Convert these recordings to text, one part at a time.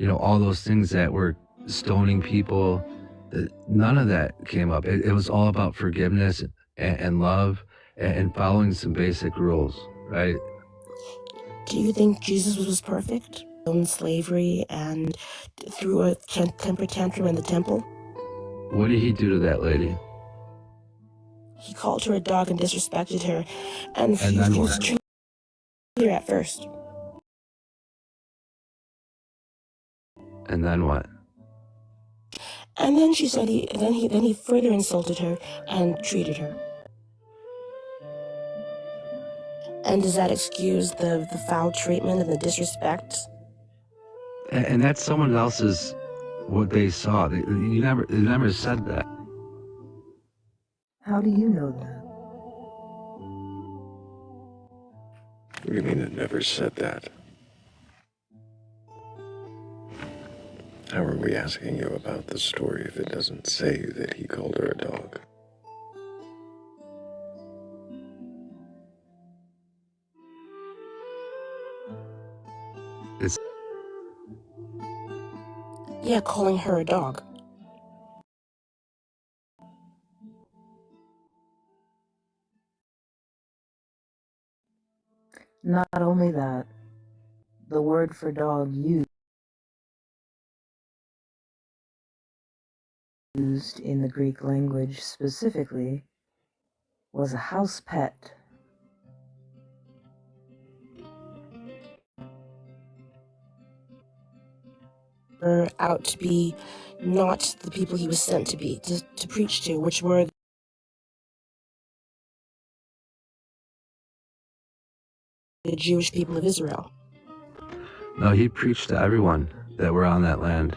all those things that were stoning people, none of that came up. It was all about forgiveness and love and following some basic rules, right? Do you think Jesus was perfect? In slavery and threw a temper tantrum in the temple? What did he do to that lady? He called her a dog and disrespected her, and And he then refused to what? treat her at first. And then what? And then she said he further insulted her and treated her. And does that excuse the foul treatment and the disrespect? And that's someone else's, what they saw. They never said that. How do you know that? What do you mean it never said that? How are we asking you about the story if it doesn't say that he called her a dog? Yeah, calling her a dog. Not only that, the word for dog used in the Greek language specifically was a house pet. Out to be not the people he was sent to be, to preach to, which were the Jewish people of Israel. No, he preached to everyone that were on that land.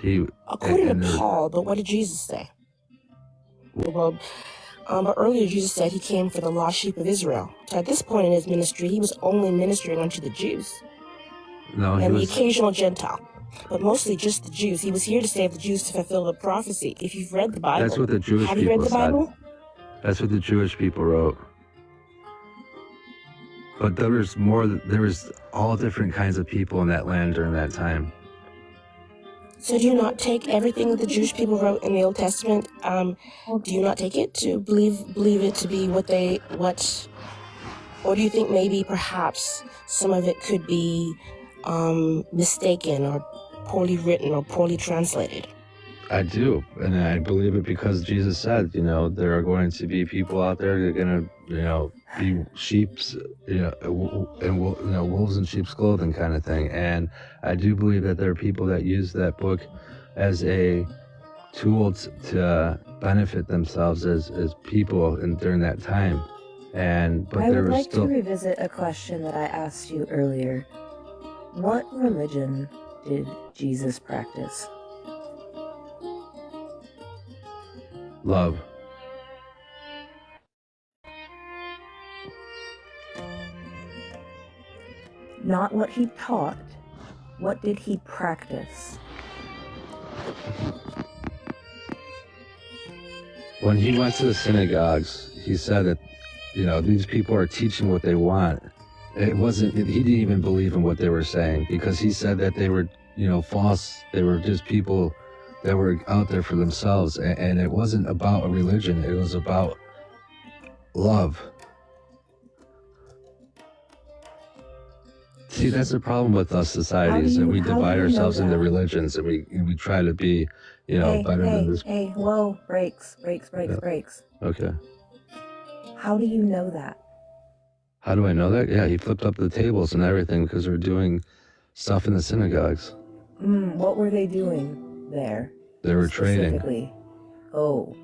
According to Paul, but what did Jesus say? Well, but earlier Jesus said he came for the lost sheep of Israel. So at this point in his ministry, he was only ministering unto the Jews. No, and the occasional Gentile, but mostly just the Jews. He was here to save the Jews to fulfill the prophecy. If you've read the Bible, that's what the Jewish have you read people the Bible? said. That's what the Jewish people wrote. But there was all different kinds of people in that land during that time. So do you not take everything that the Jewish people wrote in the Old Testament? Do you not take it to believe it to be what? Or do you think maybe perhaps some of it could be mistaken or poorly written or poorly translated? I do, and I believe it because Jesus said, there are going to be people out there that are going to, be sheep's, and wolves in sheep's clothing kind of thing. And I do believe that there are people that use that book as a tool to benefit themselves as people during that time. But I would like to revisit a question that I asked you earlier. What religion did Jesus practice? Love. Not what he taught. What did he practice? When he went to the synagogues, he said that, these people are teaching what they want. He didn't even believe in what they were saying because he said that they were, false. They were just people that were out there for themselves. And it wasn't about a religion. It was about love. See, that's the problem with us societies, that we divide ourselves into religions, and we try to be, better than this. Hey, whoa, breaks. Okay. How do you know that? How do I know that? Yeah, he flipped up the tables and everything because we're doing stuff in the synagogues. What were they doing there? They were trading. Oh.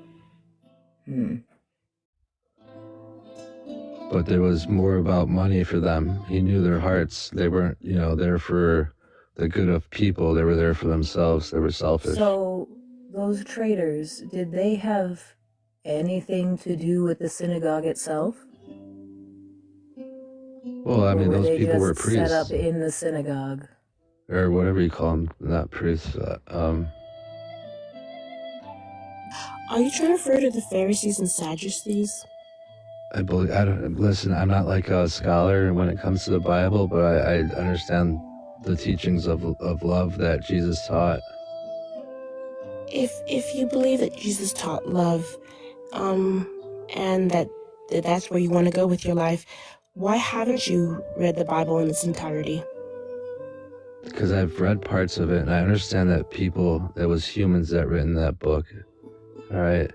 But there was more about money for them. He knew their hearts. They weren't, there for the good of people. They were there for themselves. They were selfish. So those traders, did they have anything to do with the synagogue itself? Well, I mean, those people were priests. Set up in the synagogue. Or whatever you call them, not priests. Are you trying to refer to the Pharisees and Sadducees? Listen, I'm not like a scholar when it comes to the Bible, but I understand the teachings of love that Jesus taught. If you believe that Jesus taught love, and that's where you want to go with your life, why haven't you read the Bible in its entirety? Because I've read parts of it, and I understand that it was humans that written that book. All right.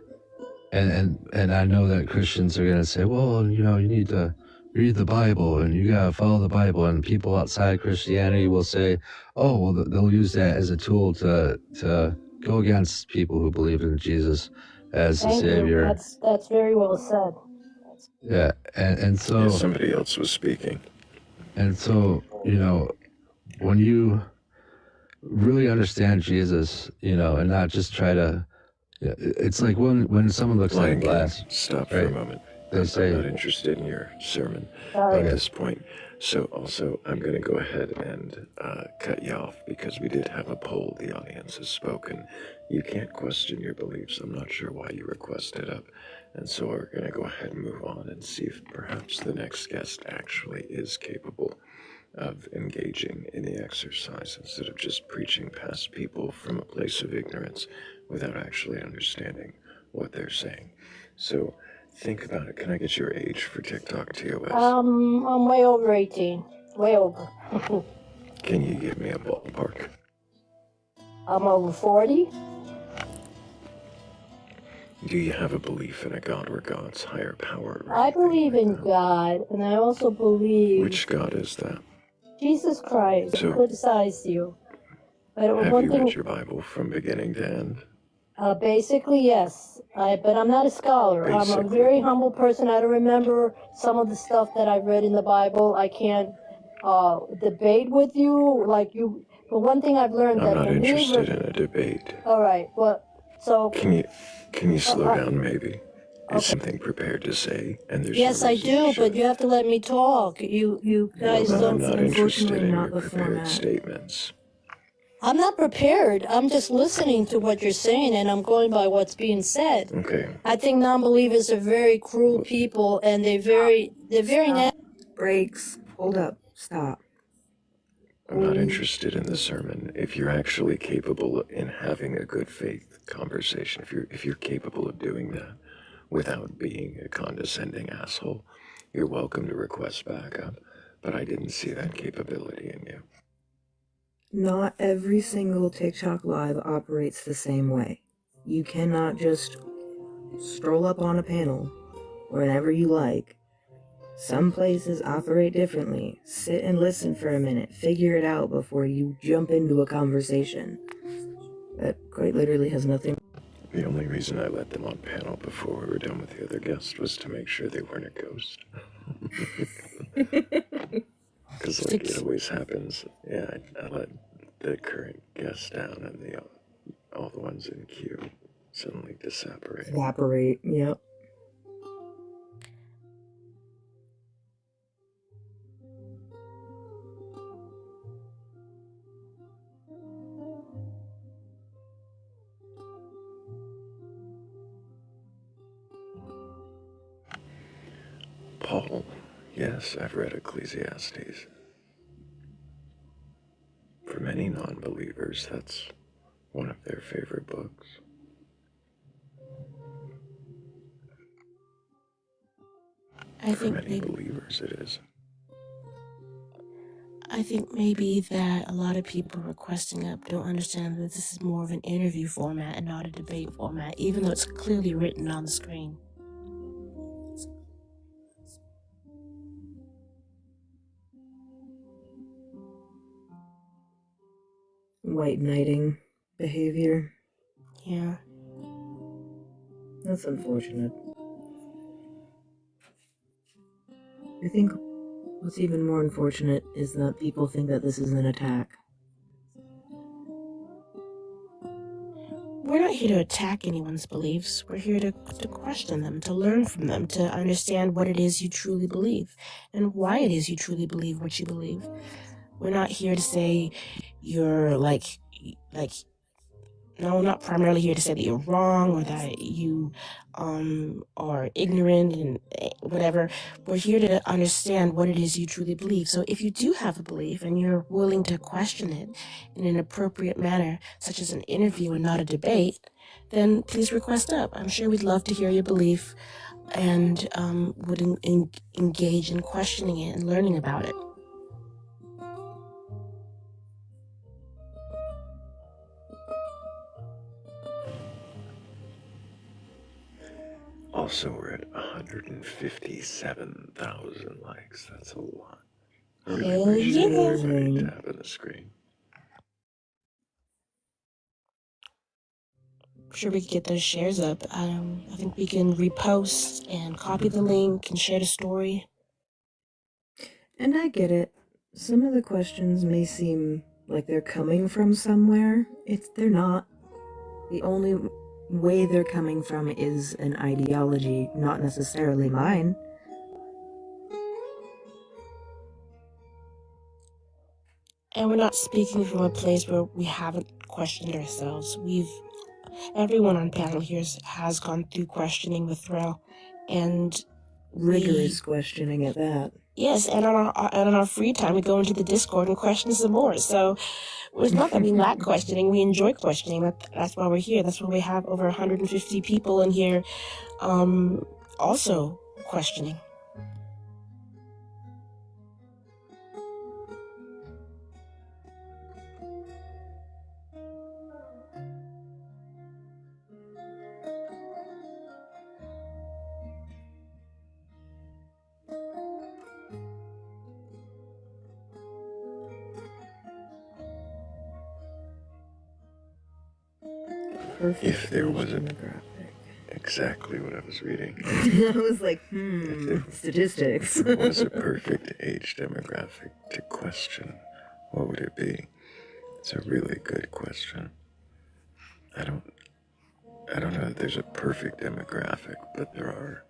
And I know that Christians are going to say, well, you need to read the Bible and you got to follow the Bible. And people outside Christianity will say, oh, well, they'll use that as a tool to go against people who believe in Jesus as the Savior. That's very well said. Yeah. And so... Yeah, somebody else was speaking. And so, when you really understand Jesus, and not just try to... It's like when someone looks at a glass. Stop right? for a moment. They say, I'm not interested in your sermon Sorry. at this point. So also, I'm going to go ahead and cut you off because we did have a poll. The audience has spoken. You can't question your beliefs. I'm not sure why you requested it. And so we're going to go ahead and move on and see if perhaps the next guest actually is capable of engaging in the exercise instead of just preaching past people from a place of ignorance without actually understanding what they're saying. So think about it. Can I get your age for TikTok TOS? I'm way over 18. Way over. Can you give me a ballpark? I'm over 40. Do you have a belief in a God or God's higher power? I believe in God, and I also believe... Which God is that? Jesus Christ. So, criticized you. But have one you thing... read your Bible from beginning to end? Basically, yes. But I'm not a scholar. I'm a very humble person. I don't remember some of the stuff that I read in the Bible. I can't debate with you like you. But one thing I've learned I'm that not interested in a debate. All right. Well, so can you slow down maybe? Is something prepared to say? And there's yes, no I reason do. you But you have to let me talk. You guys Well, don't. I'm not interested in not your the prepared format. statements. I'm not prepared. I'm just listening to what you're saying, and I'm going by what's being said. Okay. I think non-believers are very cruel people, and they're very Breaks. Hold up. Stop. I'm not interested in the sermon. If you're actually capable in having a good faith conversation, if you're capable of doing that without being a condescending asshole, you're welcome to request backup. But I didn't see that capability in you. Not every single TikTok live operates the same way. You cannot just stroll up on a panel whenever you like. Some places operate differently. Sit and listen for a minute. Figure it out before you jump into a conversation. That quite literally has nothing. The only reason I let them on panel before we were done with the other guest was to make sure they weren't a ghost. Because like it always happens, yeah, I let the current guest down and all the ones in queue suddenly disapparate. Evaporate, yep. Paul, yes, I've read Ecclesiastes. For many non-believers, that's one of their favorite books. For many believers, it is. I think maybe that a lot of people requesting up don't understand that this is more of an interview format and not a debate format, even though it's clearly written on the screen. White knighting behavior. Yeah. That's unfortunate. I think what's even more unfortunate is that people think that this is an attack. We're not here to attack anyone's beliefs. We're here to question them, to learn from them, to understand what it is you truly believe and why it is you truly believe what you believe. We're not here to say you're like no, not primarily here to say that you're wrong or that you are ignorant and whatever. We're here to understand what it is you truly believe. So if you do have a belief and you're willing to question it in an appropriate manner, such as an interview and not a debate, then please request up. I'm sure we'd love to hear your belief and would engage in questioning it and learning about it. Also, we're at 157,000 likes. That's a lot. I really Hell appreciate yeah. everybody tapping the screen. Sure we could get those shares up. I think we can repost and copy the link and share the story. And I get it. Some of the questions may seem like they're coming from somewhere. They're not. The only way they're coming from is an ideology, not necessarily mine. And we're not speaking from a place where we haven't questioned ourselves. Everyone on panel here has gone through questioning with Thrayle, and rigorous questioning at that. Yes, and on our free time, we go into the Discord and question some more. So it's not that we lack questioning; we enjoy questioning. That's why we're here. That's why we have over 150 people in here, also questioning. Perfect. If there was a exactly what I was reading. I was like, statistics. If there was a perfect age demographic to question, what would it be? It's a really good question. I don't know that there's a perfect demographic, but there are.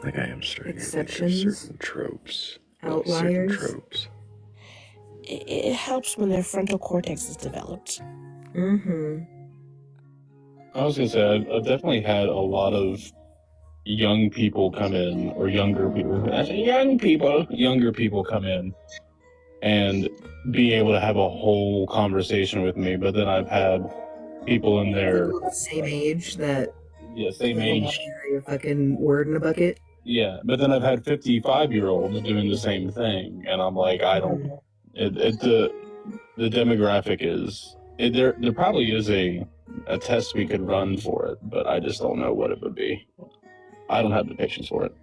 Like I am starting exceptions, to think of certain tropes. Outliers. Certain tropes. It helps when their frontal cortex is developed. Mm-hmm. I was gonna say, I've definitely had a lot of young people come in, or younger people. I say younger people come in and be able to have a whole conversation with me. But then I've had people in their same age that same age. Your fucking word in a bucket. Yeah, but then I've had 55-year-olds doing the same thing, and I'm like, I don't. The demographic is there. There probably is a test we could run for it, but I just don't know what it would be. I don't have the patience for it.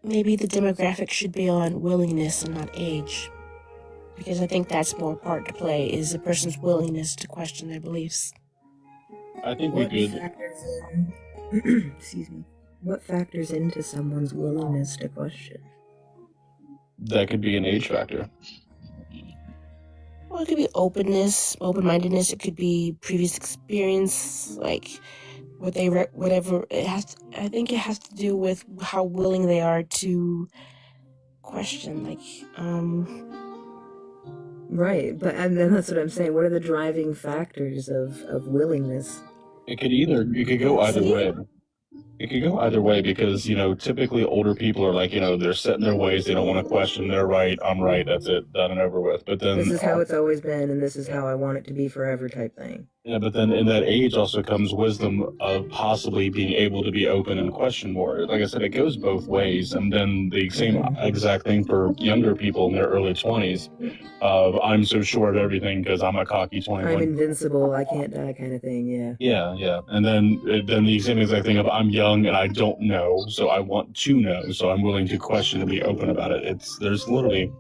Maybe the demographic should be on willingness and not age, because I think that's more part to play, is a person's willingness to question their beliefs. I think we could. Excuse me. What factors into someone's willingness to question? That could be an age factor. Well, it could be openness, open-mindedness. It could be previous experience, like whatever. I think it has to do with how willing they are to question. Right, but and then that's what I'm saying. What are the driving factors of willingness? It could go either way. It could go either way because, typically older people are like, they're set in their ways. They don't want to question. They're right. I'm right. That's it. Done and over with. But then this is how it's always been, and this is how I want it to be forever type thing. Yeah, but then in that age also comes wisdom of possibly being able to be open and question more. Like I said, it goes both ways. And then the same exact thing for younger people in their early 20s of I'm so sure of everything because I'm a cocky 21. I'm invincible, I can't die kind of thing, yeah. Yeah. And then the same exact thing of I'm young and I don't know, so I want to know, so I'm willing to question and be open about it. There's literally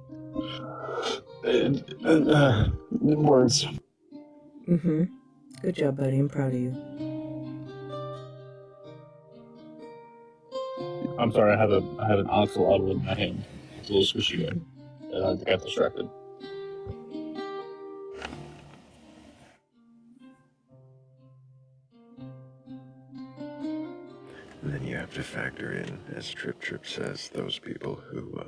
words. Mm-hmm. Good job, buddy. I'm proud of you. I'm sorry, I have an axolotl in my hand. It's a little squishy guy. And I got distracted. And then you have to factor in, as Trip says, those people who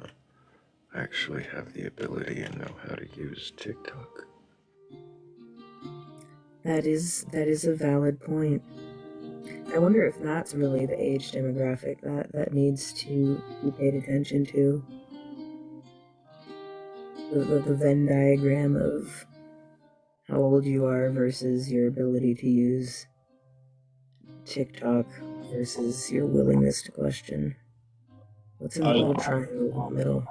actually have the ability and know how to use TikTok. That is a valid point. I wonder if that's really the age demographic that needs to be paid attention to. The Venn diagram of how old you are versus your ability to use TikTok versus your willingness to question. What's in the little triangle in the middle?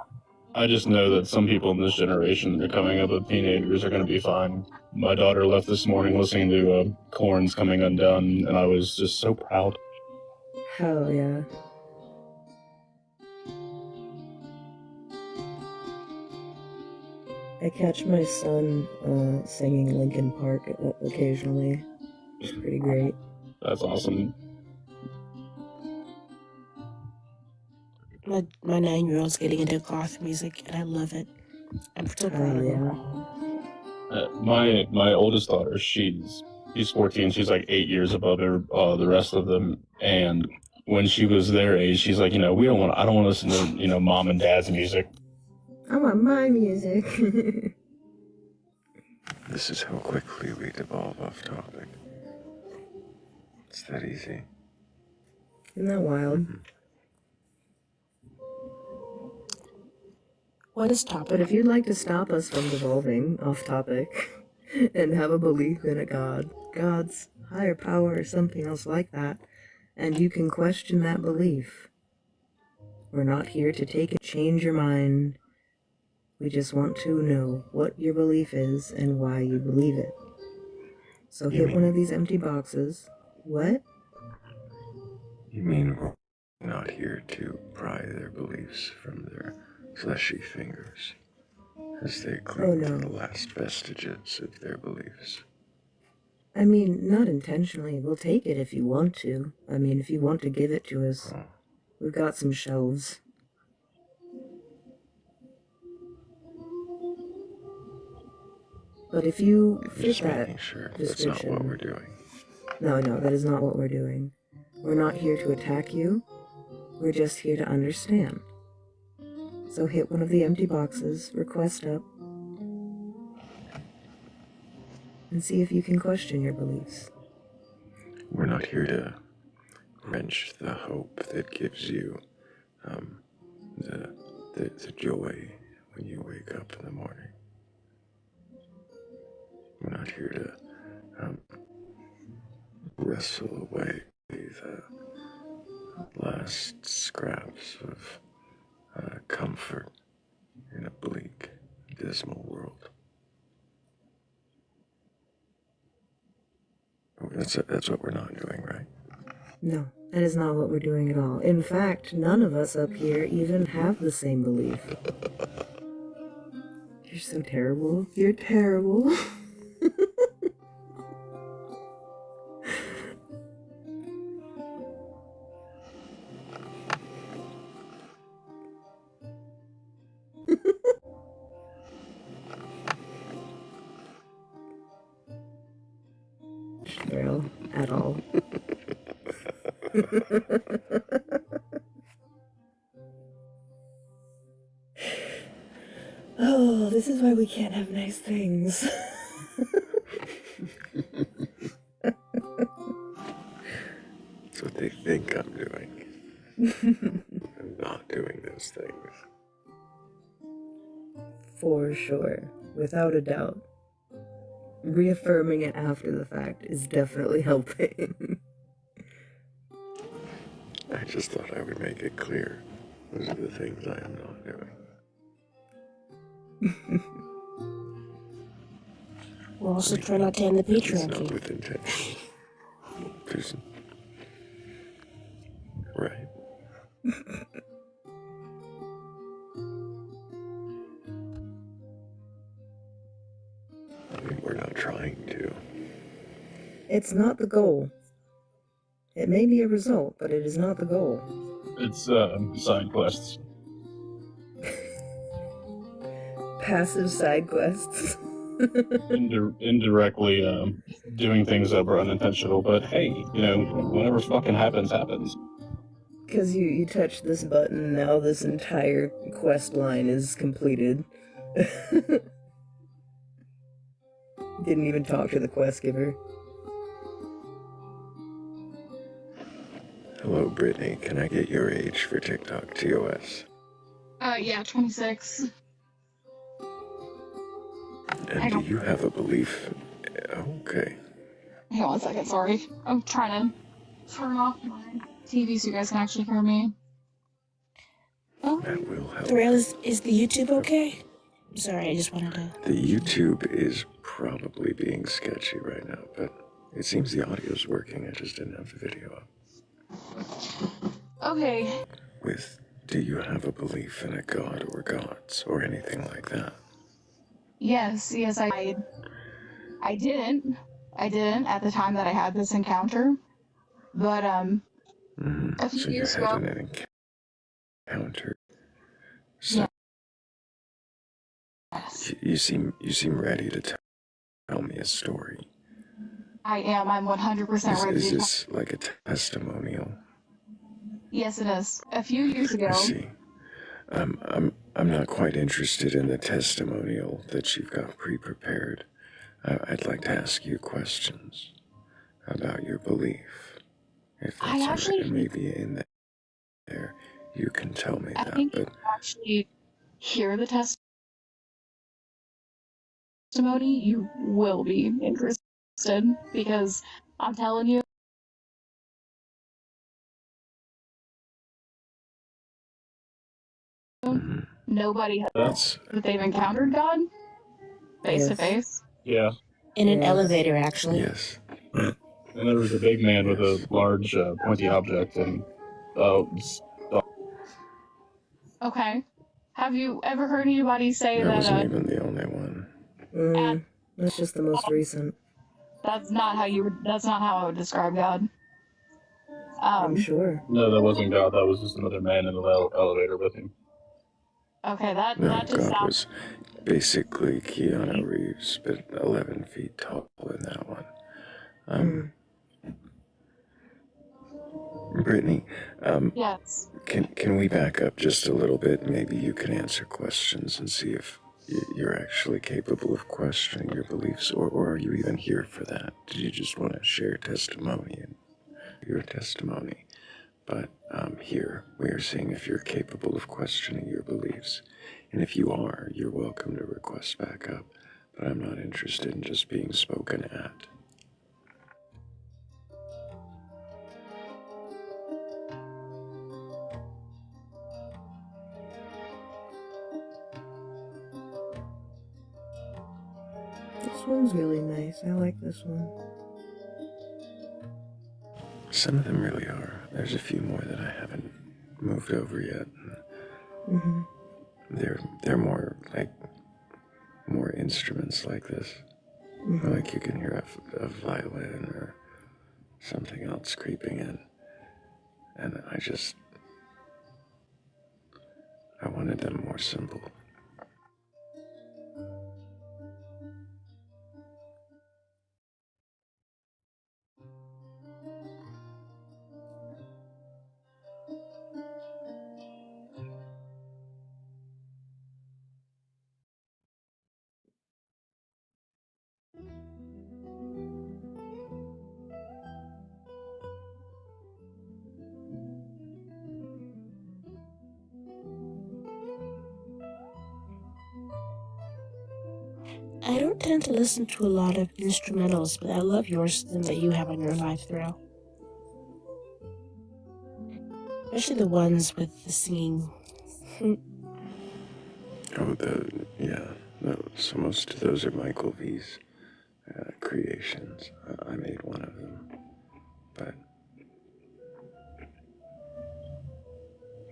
I just know that some people in this generation that are coming up with teenagers are going to be fine. My daughter left this morning listening to Korn's Coming Undone, and I was just so proud. Hell yeah. I catch my son singing Linkin Park occasionally. It's pretty great. That's awesome. My 9-year-old's getting into goth music, and I love it. I'm so proud of him. My oldest daughter, she's 14. She's like 8 years above the rest of them, and when she was their age, she's like, I don't want to listen to mom and dad's music. I want my music. This is how quickly we devolve off topic. It's that easy. Isn't that wild? Mm-hmm. What is topic? But if you'd like to stop us from devolving off topic and have a belief in a God, God's higher power or something else like that, and you can question that belief, we're not here to take it, change your mind. We just want to know what your belief is and why you believe it. So hit one of these empty boxes. What? You mean we're not here to pry their beliefs from their fleshy fingers as they cling to the last vestiges of their beliefs? I mean, not intentionally. We'll take it if you want to. I mean, if you want to give it to us, we've got some shelves. But if you fit that description... That's not what we're doing. No, that is not what we're doing. We're not here to attack you. We're just here to understand. So hit one of the empty boxes, request up, and see if you can question your beliefs. We're not here to wrench the hope that gives you the joy when you wake up in the morning. We're not here to wrestle away the last scraps of comfort in a bleak, dismal world. That's what we're not doing, right? No, that is not what we're doing at all. In fact, none of us up here even have the same belief. You're so terrible. You're terrible. Thrayle, at all. Oh, this is why we can't have nice things. That's what they think I'm doing. I'm not doing those things. For sure, without a doubt. Reaffirming it after the fact is definitely helping. I just thought I would make it clear. Those are the things I am not doing. We'll also try not to end the It's not patriarchy. with intention. Susan. Right. I mean, we're not trying to. It's not the goal. It may be a result, but it is not the goal. It's side quests. Passive side quests. Indirectly doing things that were unintentional, but hey, whatever fucking happens, happens. Because you touch this button, now this entire quest line is completed. Didn't even talk to the quest giver. Hello, Brittany. Can I get your age for TikTok TOS? Yeah, 26. And do you have a belief? Okay. Hang on one second, sorry. I'm trying to turn off my TV so you guys can actually hear me. That will help. Thrayle, is the YouTube okay? Sorry, I just wanted to... The YouTube is probably being sketchy right now, but it seems the audio's working. I just didn't have the video up. Okay. Do you have a belief in a god or gods or anything like that? Yes, I didn't at the time that I had this encounter, but a few years ago. So you had an encounter. So Yes. you seem ready to tell me a story. I am. I'm 100% ready. Is this like a testimonial? Yes, it is. A few years ago. I see. I'm not quite interested in the testimonial that you've got pre-prepared. I'd like to ask you questions about your belief. If that's all right, and maybe in there you can tell me that. I think you actually hear the testimony, you will be interested because I'm telling you. Nobody has that they've encountered God face to face. Yeah. In an elevator, actually. Yes. And there was a big man with a large pointy object, and Okay. Have you ever heard anybody say that? That wasn't even the only one. That's just the most recent. That's not how I would describe God. I'm sure. No, that wasn't God. That was just another man in the elevator with him. Okay, that just God sounds... was basically Keanu Reeves, but 11 feet tall in that one. Brittany, yes. Can we back up just a little bit? Maybe you can answer questions and see if you're actually capable of questioning your beliefs, or are you even here for that? Did you just want to share testimony and your testimony? But here, we are seeing if you're capable of questioning your beliefs. And if you are, you're welcome to request backup. But I'm not interested in just being spoken at. This one's really nice. I like this one. Some of them really are. There's a few more that I haven't moved over yet. They're more like more instruments like this. Like you can hear a violin or something else creeping in. And I wanted them more simple. I don't tend to listen to a lot of instrumentals, but I love yours that you have on your live thrill. Especially the ones with the singing. So most of those are Michael V's creations. I made one of them. But,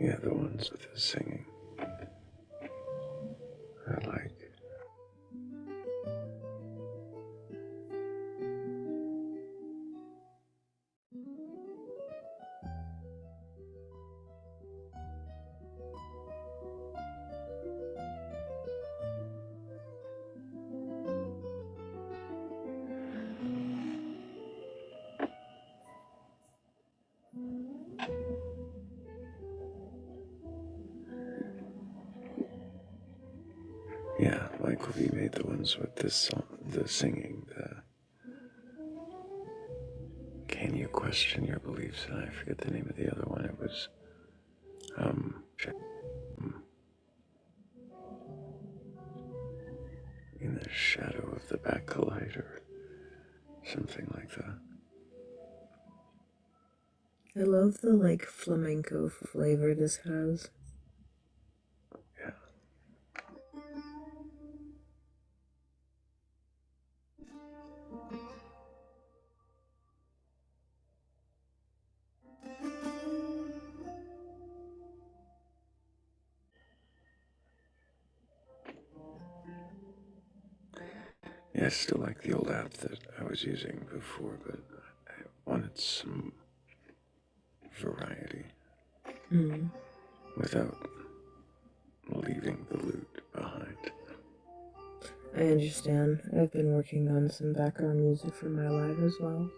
yeah, the ones with the singing, I like. Yeah, movie made the ones with this song, the singing, Can You Question Your Beliefs? And I forget the name of the other one. It was, In the Shadow of the Batcolyte or something like that. I love the flamenco flavor this has. Yeah. Yeah, I still like the old app that I was using before, but I wanted some variety without leaving the loot behind. I understand. I've been working on some background music for my live as well.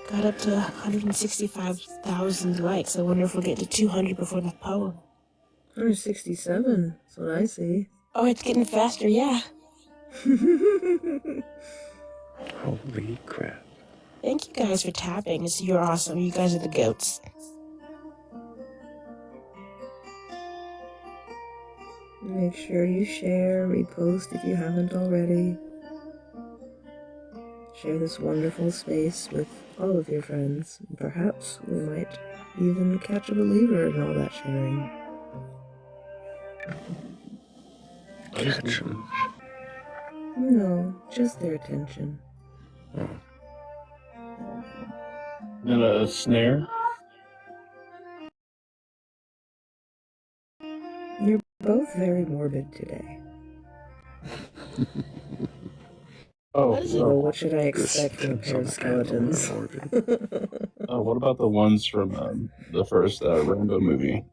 Got up to 165,000 likes. I wonder if we'll get to 200 before the poem. 167, that's what I see. Oh, it's getting faster, yeah. Holy crap. Thank you guys for tapping. You're awesome. You guys are the goats. Make sure you share, repost if you haven't already. Share this wonderful space with all of your friends. Perhaps we might even catch a believer in all that sharing. Catch 'em. No, just their attention. Oh. And a snare. You're both very morbid today. Oh, So what should I expect from a This pair of skeletons? what about the ones from the first Rambo movie?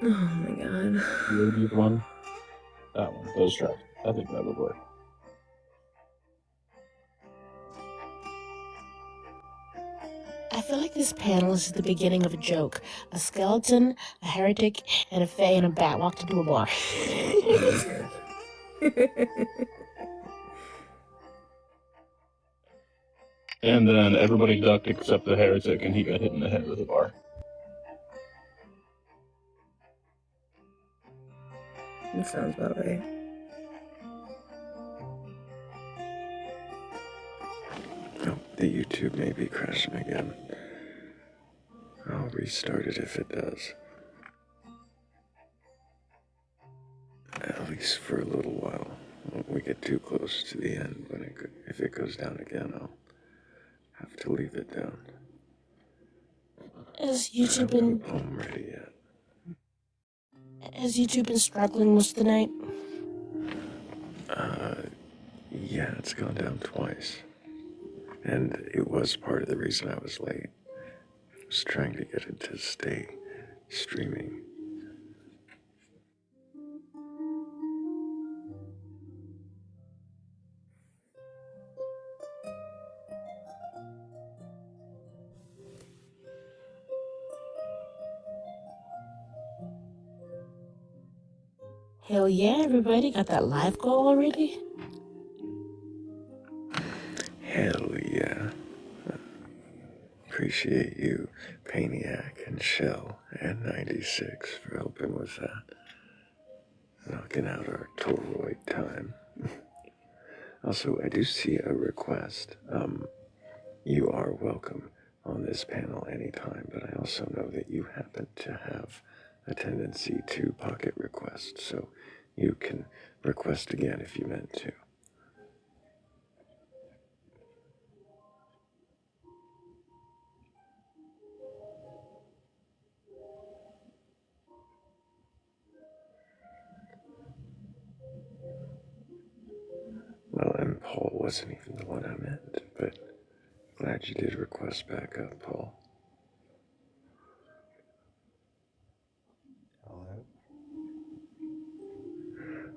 Oh my god. The 80s one? That one. Those tracks. I think that would work. I feel like this panel is the beginning of a joke. A skeleton, a heretic, and a fae and a bat walked into a bar. And then everybody ducked except the heretic, and he got hit in the head with a bar. That sounds about right. Oh, the YouTube may be crashing again. I'll restart it if it does. At least for a little while. When we get too close to the end, if it goes down again, I'll have to leave it down. Has YouTube been poem ready yet? Has YouTube been struggling most of the night? Yeah, it's gone down twice. And it was part of the reason I was late. I was trying to get it to stay streaming. Hell yeah, everybody got that live goal already? Hell yeah. Appreciate you, Paniac and Shell and 96 for helping with that. Knocking out our toroid time. Also, I do see a request. You are welcome on this panel anytime, but I also know that you happen to have a tendency to pocket request, so you can request again if you meant to. Well, and Paul wasn't even the one I meant, but glad you did request back up, Paul.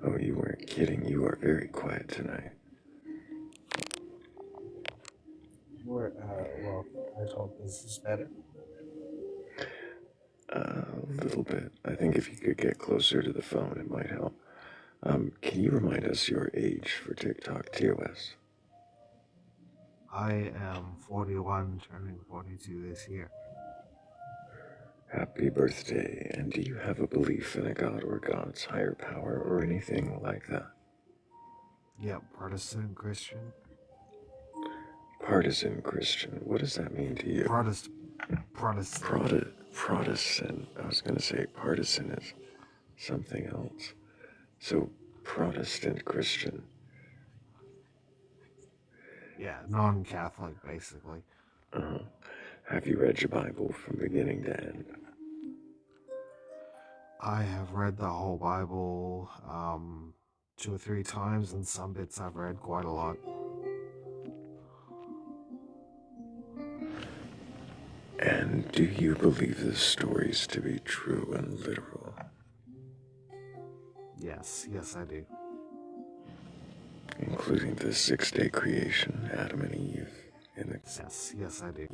Oh, you weren't kidding. You are very quiet tonight. Well, I hope this is better. little bit. I think if you could get closer to the phone, it might help. Can you remind us your age for TikTok TOS? I am 41, turning 42 this year. Happy birthday, and do you have a belief in a god or God's higher power or anything like that? Yep, Protestant Christian. Partisan Christian, what does that mean to you? Protestant. Protestant. I was going to say partisan is something else. So, Protestant Christian. Yeah, non-Catholic, basically. Have you read your Bible from beginning to end? I have read the whole Bible 2 or 3 times, and some bits I've read quite a lot. And do you believe the stories to be true and literal? Yes, I do. Including the 6-day creation, Adam and Eve in the Yes, I do.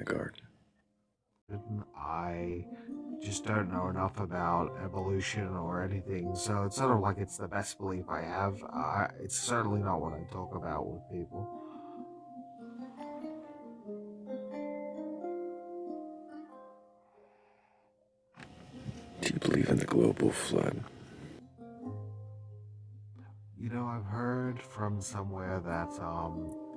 garden. I just don't know enough about evolution or anything, so it's sort of like it's the best belief I have. It's certainly not what I talk about with people. Do you believe in the global flood? You know, I've heard from somewhere that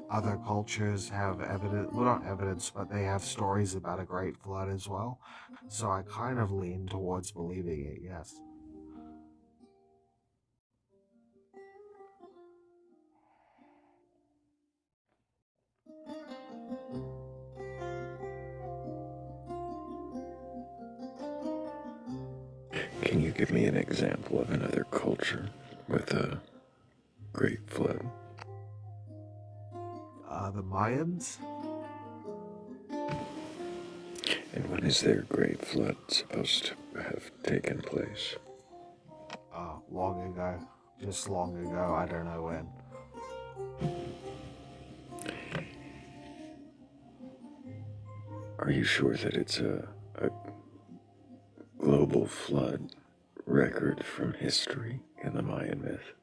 other cultures have evidence, well, not evidence, but they have stories about a great flood as well. So I kind of lean towards believing it, yes. Can you give me an example of another culture with a great flood? The Mayans? And when is their great flood supposed to have taken place? Long ago. Just long ago, I don't know when. Are you sure that it's a global flood record from history in the Mayan myth?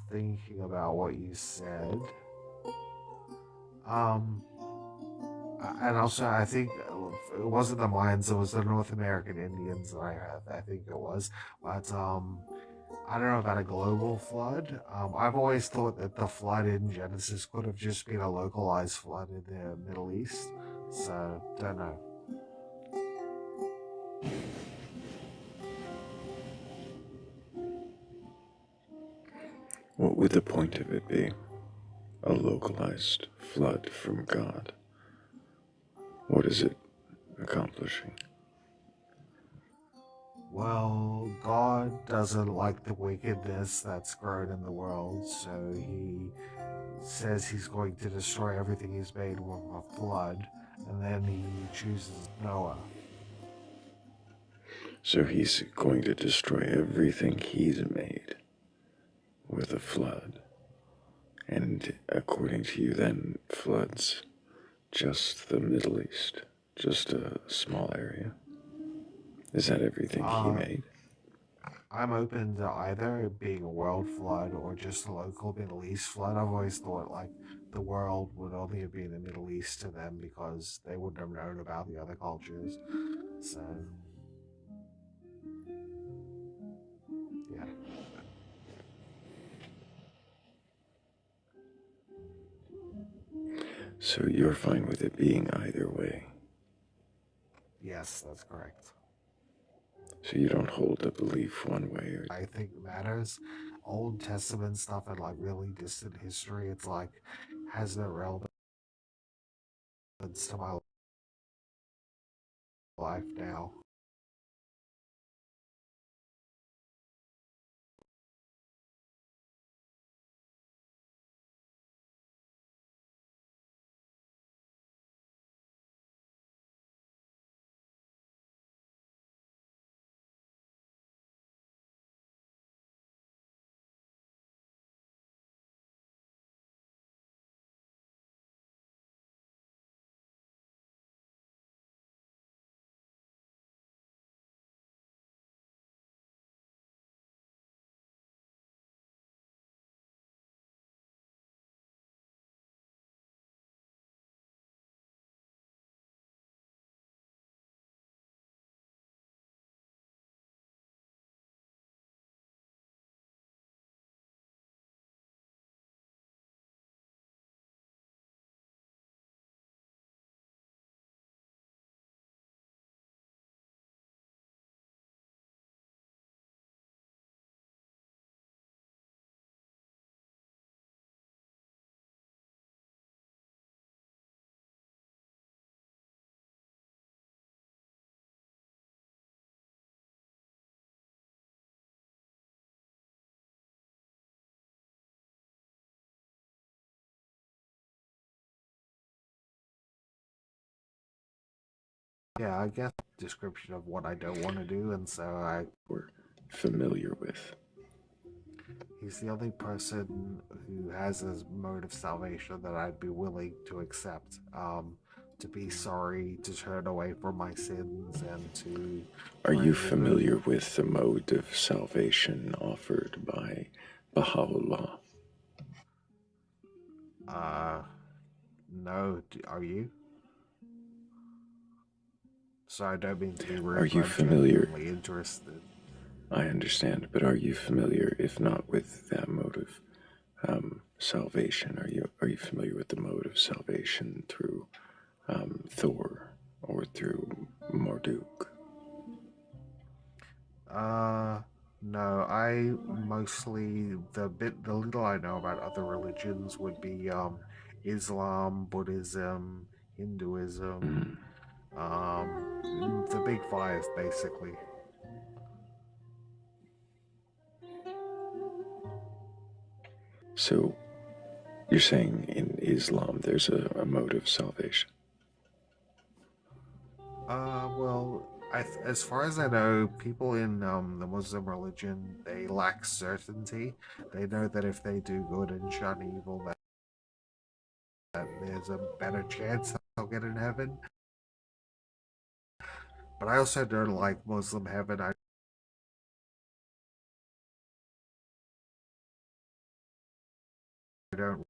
Thinking about what you said. And also, I think it wasn't the Mayans, it was the North American Indians that I think it was. But I don't know about a global flood. I've always thought that the flood in Genesis could have just been a localized flood in the Middle East. So, don't know. What would the point of it be? A localized flood from God. What is it accomplishing? Well, God doesn't like the wickedness that's grown in the world, so he says he's going to destroy everything he's made with a flood, and then he chooses Noah. So he's going to destroy everything he's made with a flood. And according to you, then, floods just the Middle East, just a small area. Is that everything he made? I'm open to either being a world flood or just a local Middle East flood. I've always thought like the world would only have been the Middle East to them because they wouldn't have known about the other cultures. So, yeah. So you're fine with it being either way. Yes, that's correct. So you don't hold a belief one way or... I think matters. Old Testament stuff and like really distant history, it's like has no relevance to my life now. yeah, I guess description of what I don't want to do, and so We're familiar with. he's the only person who has a mode of salvation that I'd be willing to accept. To be sorry, to turn away from my sins, and to Are you bring the good. familiar with the mode of salvation offered by Baha'u'llah? Uh, no, are you? So I don't mean to be Are rude, but you I'm familiar? genuinely interested. I understand, but are you familiar, if not with that mode of salvation, are you familiar with the mode of salvation through Thor or through Marduk? No, I mostly the little I know about other religions would be Islam, Buddhism, Hinduism, Mm. the big five basically. So you're saying in Islam there's a mode of salvation? Well, as far as I know, people in the Muslim religion they lack certainty. They know that if they do good and shun evil, that there's a better chance they'll get in heaven. But I also don't like Muslim heaven. I don't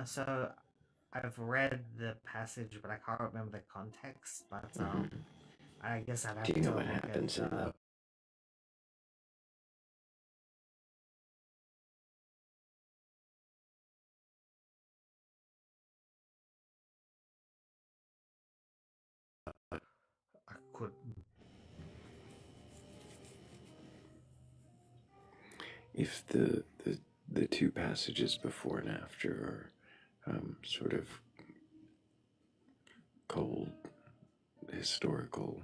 So I've read the passage, but I can't remember the context. But I guess I'd Do have you know to what look happens at. in the I could. if the two passages before and after are sort of cold historical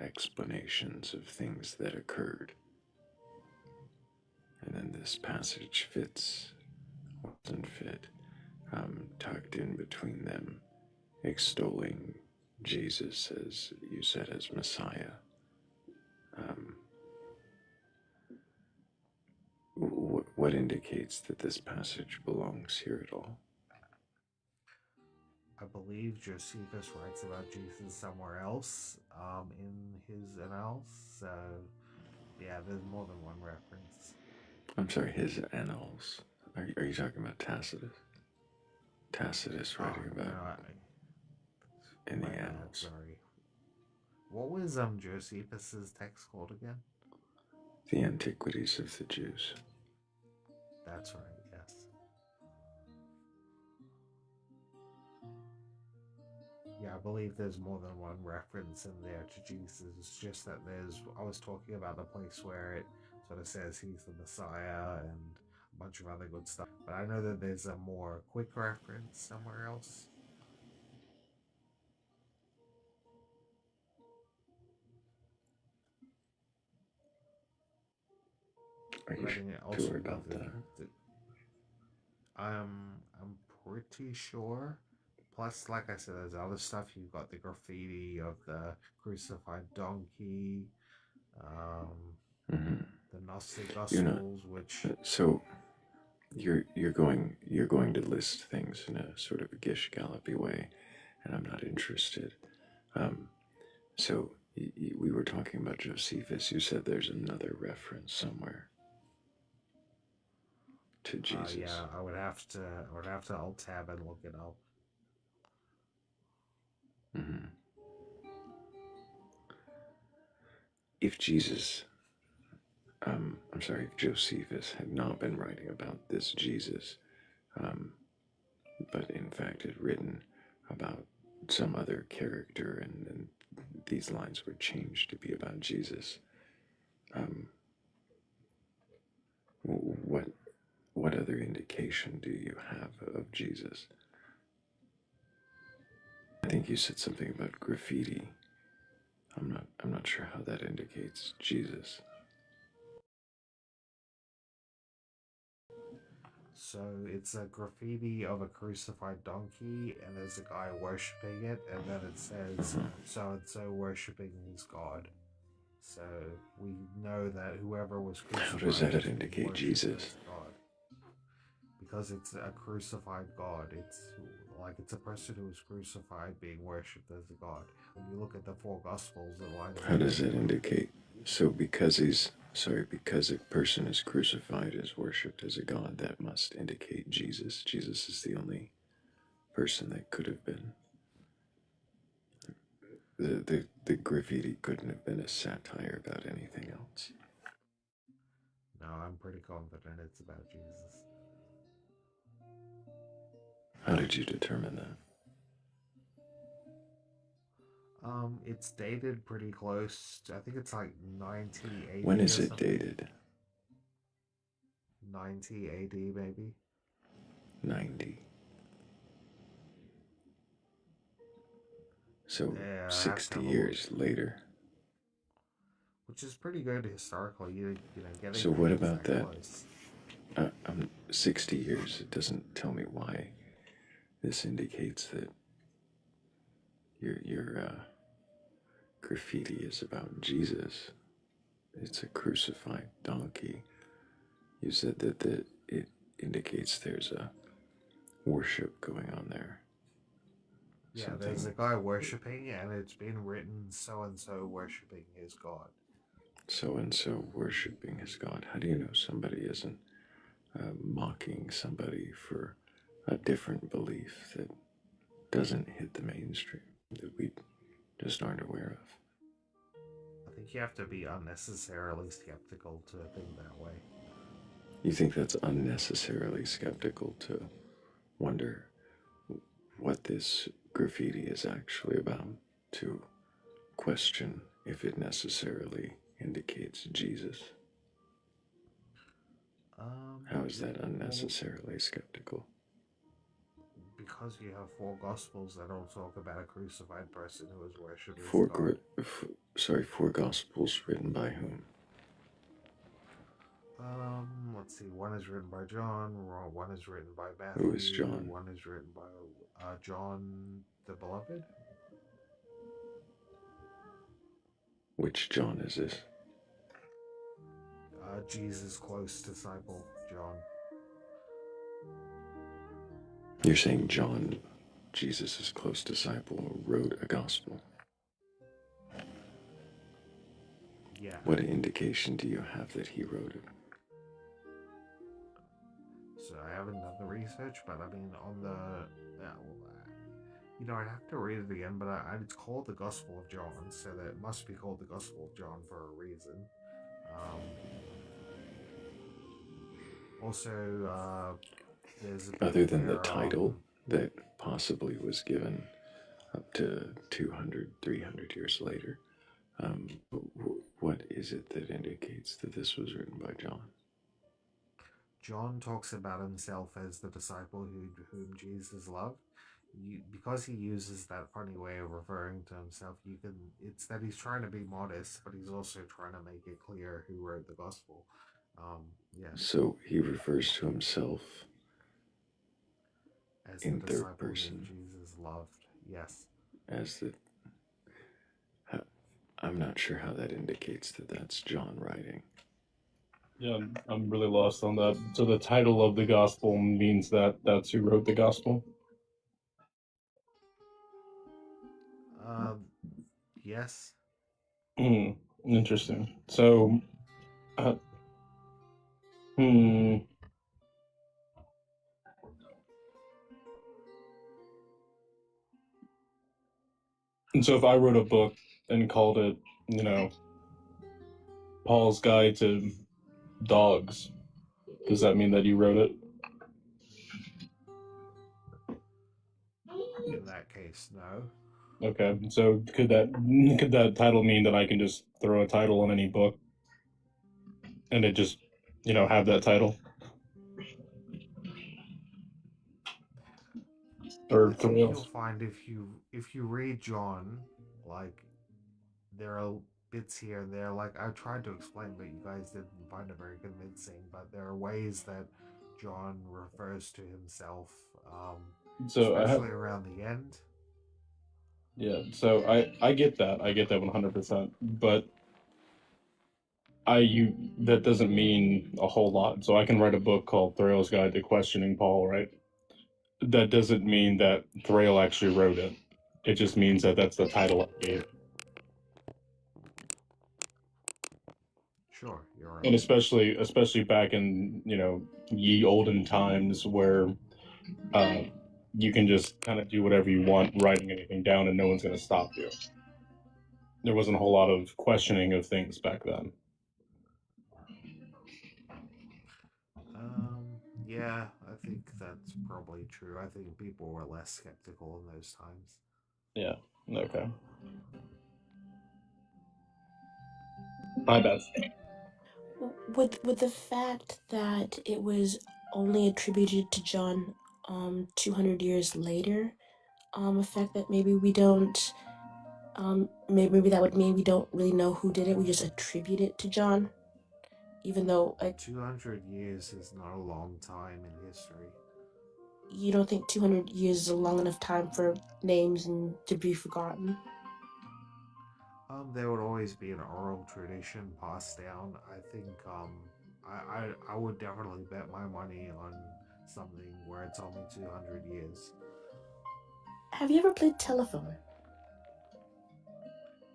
explanations of things that occurred, and then this passage fits, wasn't fit, tucked in between them, extolling Jesus, as you said, as Messiah. Um, what indicates that this passage belongs here at all? I believe Josephus writes about Jesus somewhere else in his annals. So yeah, there's more than one reference. I'm sorry, his annals. Are you talking about Tacitus? Tacitus Oh writing no, about in my the bad. annals. Sorry. What was Josephus's text called again? The Antiquities of the Jews. That's right. Yes. Yeah, I believe there's more than one reference in there to Jesus. It's just that I was talking about the place where it sort of says he's the Messiah and a bunch of other good stuff. But I know that there's a more quick reference somewhere else. Are But you I think also sure with about that? I'm pretty sure. Plus, like I said, there's other stuff. You've got the graffiti of the crucified donkey, um, Mm-hmm. the Gnostic You're not. Gospels, which So you're going to list things in a sort of a gish gallopy way, and I'm not interested. Um, so we were talking about Josephus. You said there's another reference somewhere to Jesus. yeah, I would have to alt tab and look it up. Mm-hmm. If Jesus, I'm sorry, if Josephus had not been writing about this Jesus, um, but in fact had written about some other character, and these lines were changed to be about Jesus, um, what what other indication do you have of Jesus? I think you said something about graffiti. I'm not sure how that indicates Jesus. So it's a graffiti of a crucified donkey, and there's a guy worshipping it, and then it says Uh-huh. so and so worshipping his God. So we know that whoever was How does crucified that was being indicate worshipped Jesus? as God. Because it's a crucified God. It's a person who was crucified being worshipped as a God. When you look at the four Gospels, it lines How up does that perfectly. indicate? So because a person is crucified, is worshipped as a god, that must indicate Jesus. Jesus is the only person that could have been. The graffiti couldn't have been a satire about anything else. No, I'm pretty confident it's about Jesus. How did you determine that? It's dated pretty close. I think it's like 90 When AD is or it something. dated? 90 AD maybe. 90. So Yeah, I have to 60 have a look. years later. Which is pretty good historically. Getting So what things about that that? close. 60 years. It doesn't tell me why. This indicates that your graffiti is about Jesus. It's a crucified donkey. You said that it indicates there's a worship going on there. Yeah, there's a Something guy worshipping, and it's been written so and so worshipping his God. so and so worshiping his God. How do you know somebody isn't mocking somebody for a different belief that doesn't hit the mainstream, that we just aren't aware of. I think you have to be unnecessarily skeptical to think that way. You think that's unnecessarily skeptical to wonder what this graffiti is actually about, to question if it necessarily indicates Jesus? How is that unnecessarily skeptical? Because you have 4 gospels that all talk about a crucified person who is worshipped as Four, God. four gospels written by whom? Let's see. One is written by John. One is written by Matthew. Who is John? One is written by John the Beloved. Which John is this? Jesus' close disciple, John. You're saying John, Jesus' close disciple, wrote a gospel? Yeah. What indication do you have that he wrote it? So I haven't done the research, but I mean, on the, I'd have to read it again, but it's called the Gospel of John, so that it must be called the Gospel of John for a reason. Also, there's a bit Other than the where, title that possibly was given up to 200, 300 years later, what is it that indicates that this was written by John? John talks about himself as the disciple whom Jesus loved. Because he uses that funny way of referring to himself, it's that he's trying to be modest, but he's also trying to make it clear who wrote the gospel. Yeah. So he refers to himself as in the third disciple person. whom Jesus loved. Yes. As the. I'm not sure how that indicates that that's John writing. Yeah, I'm really lost on that. So the title of the gospel means that that's who wrote the gospel? Yes. Interesting. So, And so if I wrote a book and called it, Paul's Guide to Dogs, does that mean that you wrote it? In that case, no. Okay, so could that title mean that I can just throw a title on any book and it just, have that title? Or I think you'll find if you read John, like, there are bits here and there, like I tried to explain, but you guys didn't find it very convincing. But there are ways that John refers to himself, so especially around the end. Yeah, so I get that. I get that 100%. But that doesn't mean a whole lot. So I can write a book called Thrayle's Guide to Questioning Paul, right? That doesn't mean that Thrayle actually wrote it. It just means that that's the title I gave. Sure, you're right. And especially back in, ye olden times where you can just kind of do whatever you want, writing anything down, and no one's going to stop you. There wasn't a whole lot of questioning of things back then. Yeah, I think that's probably true. I think people were less skeptical in those times. Yeah, okay. My bad. With the fact that it was only attributed to John 200 years later, a fact that maybe we don't maybe that would mean we don't really know who did it, we just attribute it to John, even though 200 years is not a long time in history. You don't think 200 years is a long enough time for names and to be forgotten? There would always be an oral tradition passed down. I think I would definitely bet my money on something where it's only 200 years. Have you ever played telephone?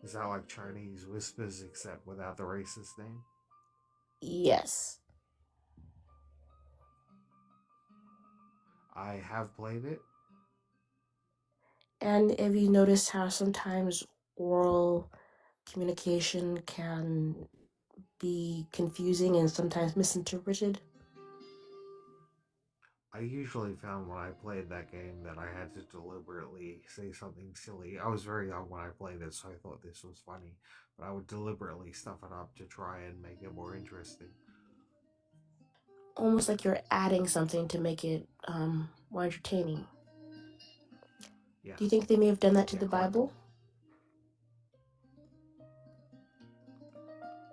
Is that like Chinese whispers except without the racist name? Yes. I have played it. And have you noticed how sometimes oral communication can be confusing and sometimes misinterpreted? I usually found when I played that game that I had to deliberately say something silly. I was very young when I played it, so I thought this was funny, but I would deliberately stuff it up to try and make it more interesting. Almost like you're adding something to make it more entertaining. Yeah, Do you think they may have done that to yeah, the correct. Bible?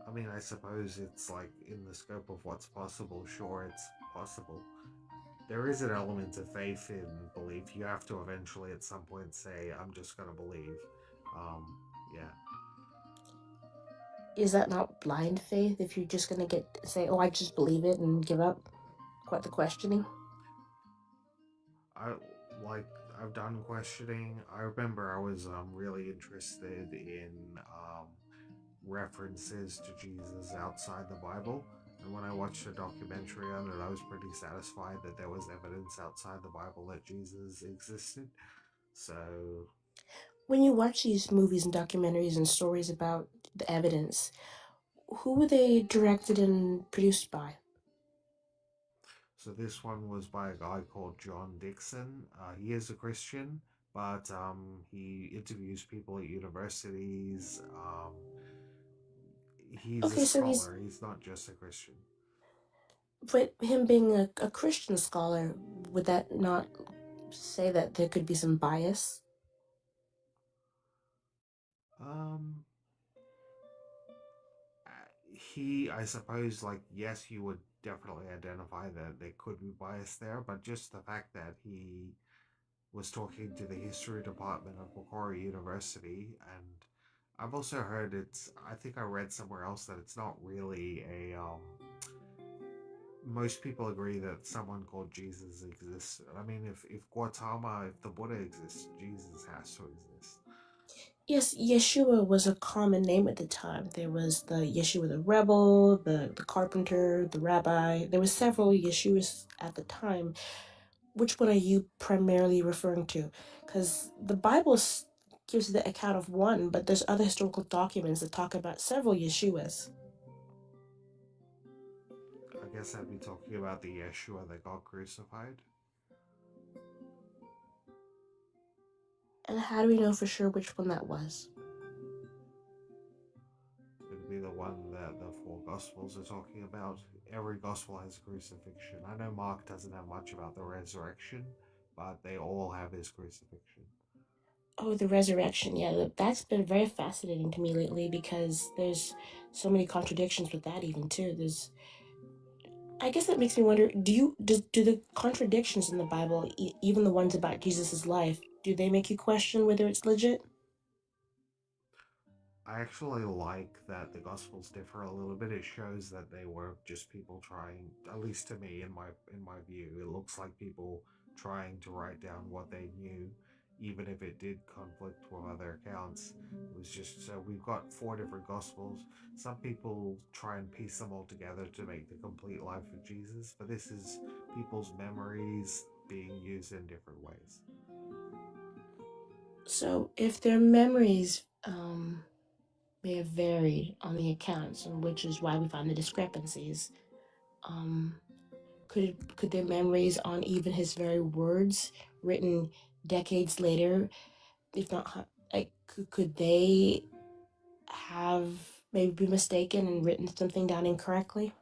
I mean, I suppose it's like in the scope of what's possible. Sure, it's possible. There is an element of faith in belief. You have to eventually, at some point, say, "I'm just going to believe." Yeah. Is that not blind faith if you're just gonna say, "Oh, I just believe it" and give up? Quite the questioning. I like I've done questioning. I remember I was really interested in references to Jesus outside the Bible. And when I watched a documentary on it, I was pretty satisfied that there was evidence outside the Bible that Jesus existed. So, When you watch these movies and documentaries and stories about the evidence, who were they directed and produced by? so this one was by a guy called John Dixon. He is a Christian, but he interviews people at universities. He's a Okay, so scholar. He's not just a Christian. but him being a Christian scholar, would that not say that there could be some bias? Um, I suppose, like, yes, you would definitely identify that there could be bias there, but just the fact that he was talking to the history department of Macquarie University, and I've also heard I think I read somewhere else that it's not really most people agree that someone called Jesus exists. I mean, if Gautama, if the Buddha exists, Jesus has to exist. Yes, Yeshua was a common name at the time. There was the Yeshua the rebel, the carpenter, the rabbi. There were several Yeshuas at the time. Which one are you primarily referring to? Because the Bible gives the account of one, but there's other historical documents that talk about several Yeshuas. I guess I'd be talking about the Yeshua that got crucified. And how do we know for sure which one that was? It'd be the one that the four Gospels are talking about. Every Gospel has a crucifixion. I know Mark doesn't have much about the resurrection, but they all have his crucifixion. Oh, the resurrection. Yeah, that's been very fascinating to me lately because there's so many contradictions with that even too. I guess that makes me wonder, do the contradictions in the Bible, even the ones about Jesus' life, do they make you question whether it's legit? I actually like that the Gospels differ a little bit. It shows that they were just people trying, at least to me, in my view, it looks like people trying to write down what they knew, even if it did conflict with other accounts. It was just so we've got four different Gospels. Some people try and piece them all together to make the complete life of Jesus, but this is people's memories being used in different ways. So if their memories may have varied on the accounts, and which is why we find the discrepancies, um, could their memories on even his very words written decades later, if not like could they have maybe been mistaken and written something down incorrectly?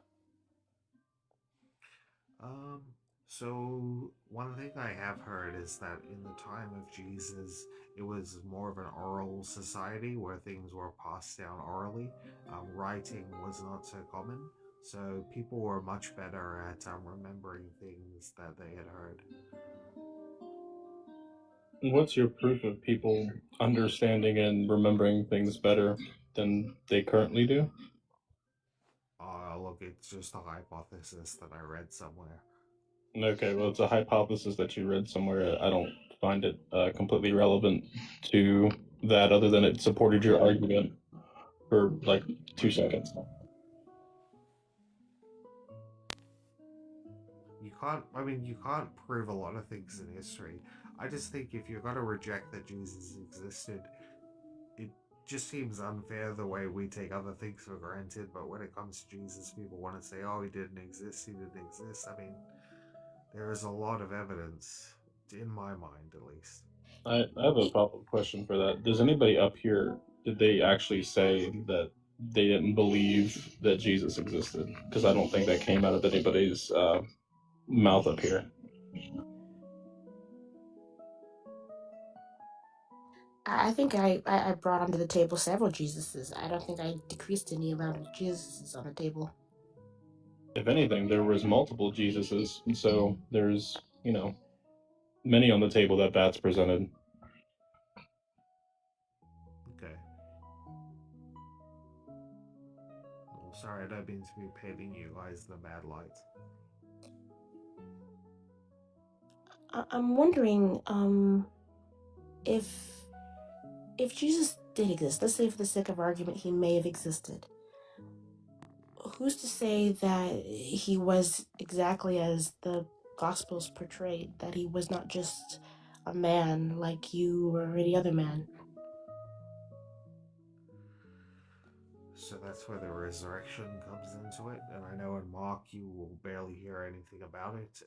Um, so one thing I have heard is that in the time of Jesus, it was more of an oral society where things were passed down orally. Writing was not so common, so people were much better at remembering things that they had heard. What's your proof of people understanding and remembering things better than they currently do? Look, it's just a hypothesis that I read somewhere. Okay, well, it's a hypothesis that you read somewhere. I don't find it completely relevant to that, other than it supported your argument for like 2 seconds. You can't. I mean, you can't prove a lot of things in history. I just think if you're gonna reject that Jesus existed, it just seems unfair the way we take other things for granted. But when it comes to Jesus, people want to say, "Oh, he didn't exist. He didn't exist." I mean, there is a lot of evidence, in my mind, at least. I have a follow-up question for that. Does anybody up here, did they actually say that they didn't believe that Jesus existed? Because I don't think that came out of anybody's mouth up here. I think I brought onto the table several Jesuses. I don't think I decreased any amount of Jesuses on the table. If anything, there was multiple Jesuses, and so there's, many on the table that Bats presented. Okay. Well, sorry, I don't mean to be painting you guys in a bad light. I'm wondering, if Jesus did exist, let's say for the sake of argument he may have existed, who's to say that he was exactly as the Gospels portrayed, that he was not just a man like you or any other man? So that's where the resurrection comes into it. And I know in Mark you will barely hear anything about it.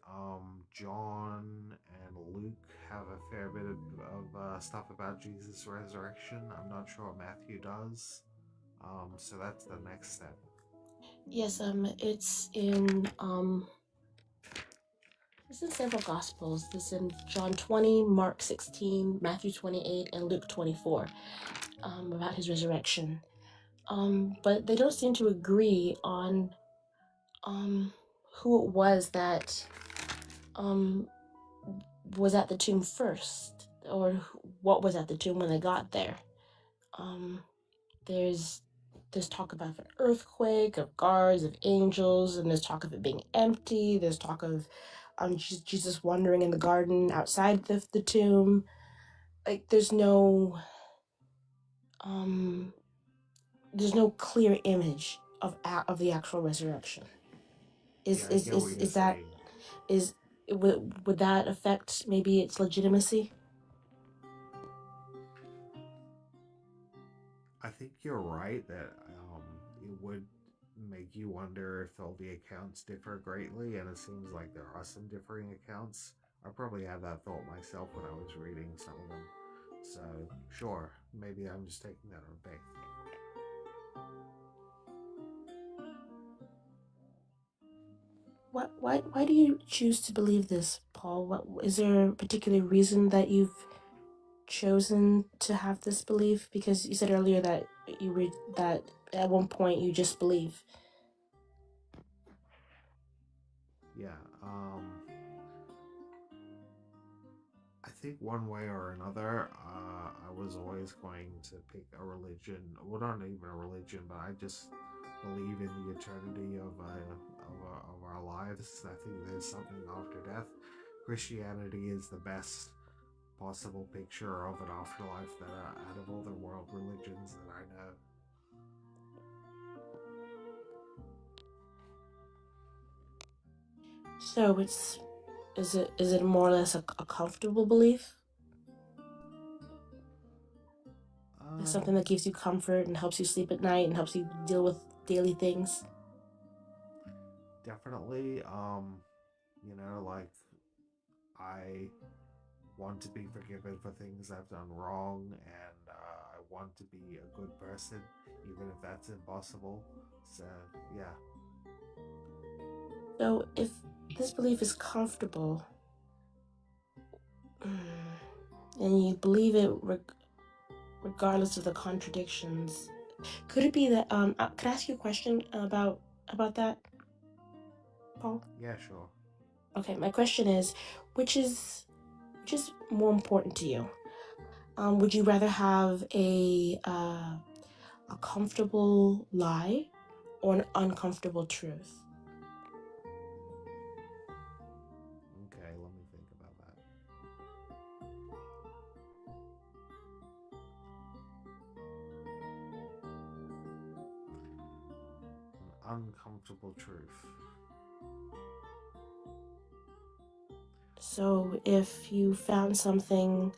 John and Luke have a fair bit of stuff about Jesus' resurrection. I'm not sure what Matthew does. So that's the next step. Yes, it's in several Gospels. It's in John 20, Mark 16, Matthew 28, and Luke 24, about his resurrection. But they don't seem to agree on who it was that was at the tomb first, or what was at the tomb when they got there. There's talk about an earthquake, of guards, of angels, and there's talk of it being empty. There's talk of Jesus wandering in the garden outside the tomb. Like there's no clear image of the actual resurrection. Would that affect maybe its legitimacy? I think you're right that it would make you wonder if all the accounts differ greatly, and it seems like there are some differing accounts. I probably had that thought myself when I was reading some of them. So, sure, maybe I'm just taking that on faith. Why do you choose to believe this, Paul? Is there a particular reason that you've chosen to have this belief? Because you said earlier that that at one point you just believe. Yeah, I think one way or another, I was always going to pick a religion. Well, not even a religion, but I just believe in the eternity of our lives. I think there's something after death. Christianity is the best possible picture of an afterlife that out of all the world religions that I know. So is it more or less a comfortable belief? Like something that gives you comfort and helps you sleep at night and helps you deal with daily things? Definitely, like I want to be forgiven for things I've done wrong, and I want to be a good person, even if that's impossible. So, yeah. So if this belief is comfortable, and you believe it regardless of the contradictions, could it be that could I ask you a question about that, Paul? Yeah, sure. Okay, my question is, which is more important to you? Would you rather have a comfortable lie or an uncomfortable truth? Okay, let me think about that. An uncomfortable truth. So if you found something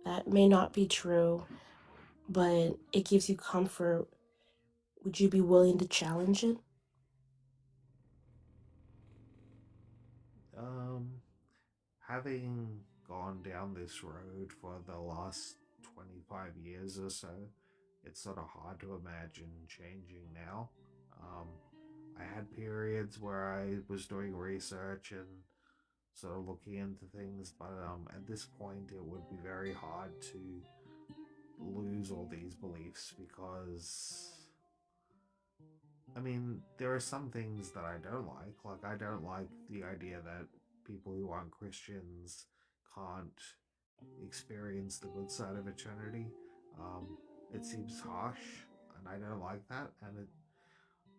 that may not be true, but it gives you comfort, would you be willing to challenge it? Having gone down this road for the last 25 years or so, it's sort of hard to imagine changing now. Um, I had periods where I was doing research and sort of looking into things, but at this point, it would be very hard to lose all these beliefs because, I mean, there are some things that I don't like. Like, I don't like the idea that people who aren't Christians can't experience the good side of eternity. Um, it seems harsh, and I don't like that.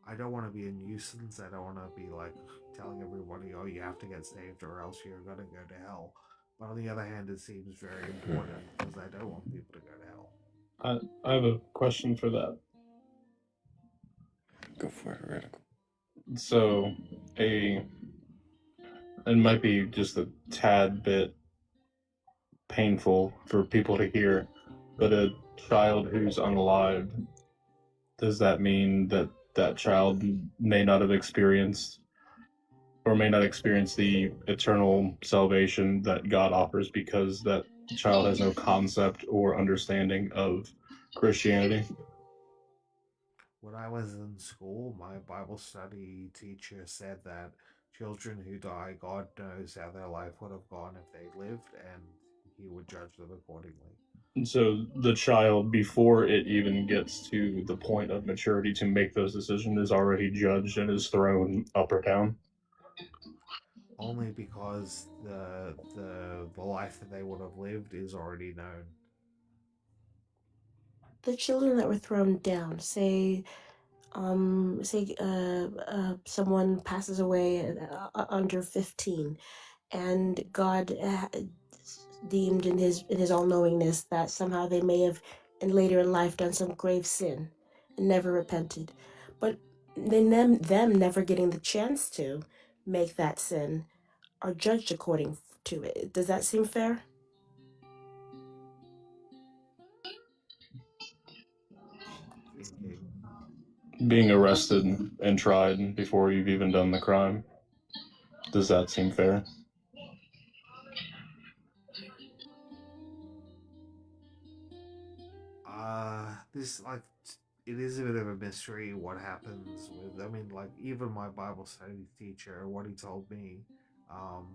I don't want to be a nuisance. I don't want to be like telling everybody, "Oh, you have to get saved, or else you're gonna go to hell." But on the other hand, it seems very important because I don't want people to go to hell. I have a question for that. Go for it, Radical. So, a it might be just a tad bit painful for people to hear, but a child who's unalived, does that mean that that child may not have experienced or may not experience the eternal salvation that God offers because that child has no concept or understanding of Christianity? When I was in school, my Bible study teacher said that children who die, God knows how their life would have gone if they lived, and He would judge them accordingly. And so the child, before it even gets to the point of maturity to make those decisions, is already judged and is thrown up or down. Only because the life that they would have lived is already known. The children that were thrown down, say someone passes away under 15, and God deemed in his all-knowingness that somehow they may have in later in life done some grave sin and never repented, but then them never getting the chance to make that sin are judged according to it. Does that seem fair? Thinking, Being arrested and tried before you've even done the crime, does that seem fair? this like it is a bit of a mystery what happens with. I mean, like even my Bible study teacher, what he told me, um,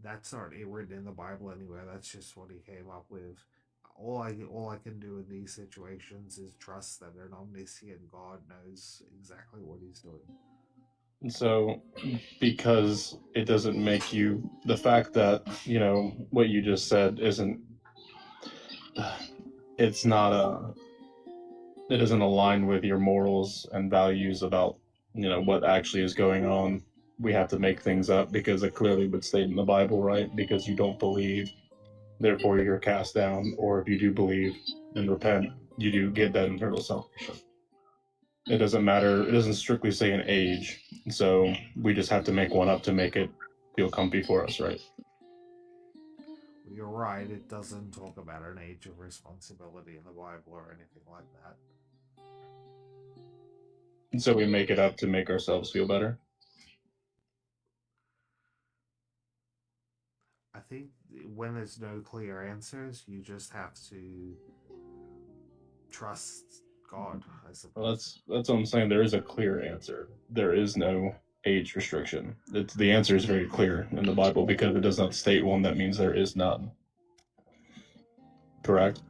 that's not written in the Bible anywhere. That's just what he came up with. All I can do in these situations is trust that an omniscient God knows exactly what He's doing. And so, because it doesn't make you, the fact that, what you just said isn't, it's not it doesn't align with your morals and values about, what actually is going on. We have to make things up because it clearly would state in the Bible, right? Because you don't believe, therefore you're cast down, or if you do believe and repent, you do get that eternal salvation. It doesn't matter, it doesn't strictly say an age, so we just have to make one up to make it feel comfy for us, right? Well, you're right. It doesn't talk about an age of responsibility in the Bible or anything like that. And so we make it up to make ourselves feel better. I think when there's no clear answers, you just have to trust God, I suppose. Well, that's what I'm saying. There is a clear answer. There is no age restriction. The answer is very clear in the Bible because it does not state one. That means there is none. Correct?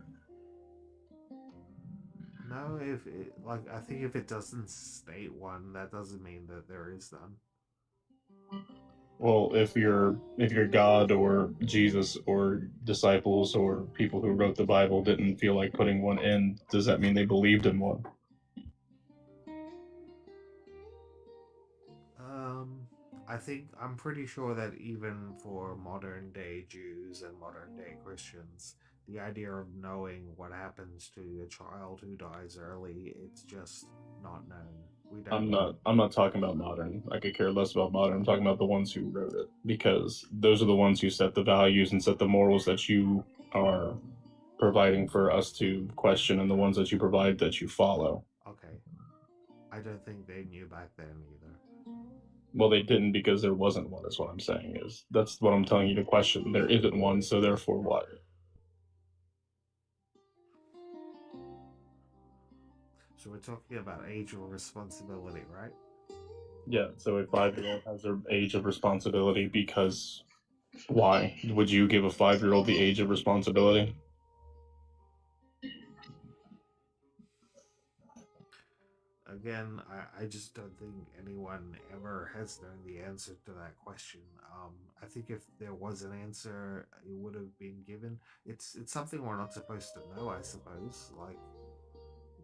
No, if it, like I think if it doesn't state one, that doesn't mean that there is none. Well, if you're God or Jesus or disciples or people who wrote the Bible didn't feel like putting one in, does that mean they believed in one? Um, I think I'm pretty sure that even for modern day Jews and modern day Christians, the idea of knowing what happens to a child who dies early, it's just not known. I'm not talking about modern. I could care less about modern. I'm talking about the ones who wrote it, because those are the ones who set the values and set the morals that you are providing for us to question, and the ones that you provide that you follow. Okay. I don't think they knew back then either. Well, they didn't, because there wasn't one. Is what I'm saying. Is That's what I'm telling you to question. There isn't one, so therefore what? So we're talking about age of responsibility, right? Yeah. So a 5-year-old has their age of responsibility because why? Would you give a 5-year-old the age of responsibility? Again, I just don't think anyone ever has known the answer to that question. I think if there was an answer, it would have been given. It's something we're not supposed to know, I suppose. Like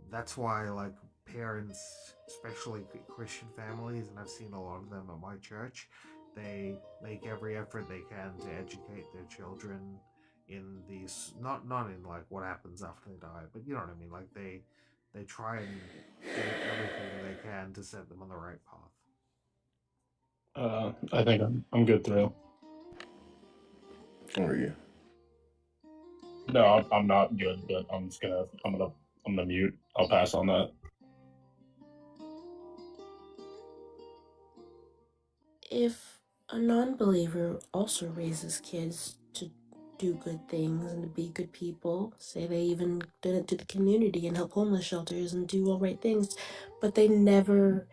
that's why like parents, especially Christian families, and I've seen a lot of them at my church, they make every effort they can to educate their children in these not in like what happens after they die, but you know what I mean. Like they try and do everything they can to set them on the right path. I think I'm good through. Or you? No, I'm not good, but I'm gonna mute. I'll pass on that. If a non-believer also raises kids to do good things and to be good people, say they even donate to the community and help homeless shelters and do all right things, but they never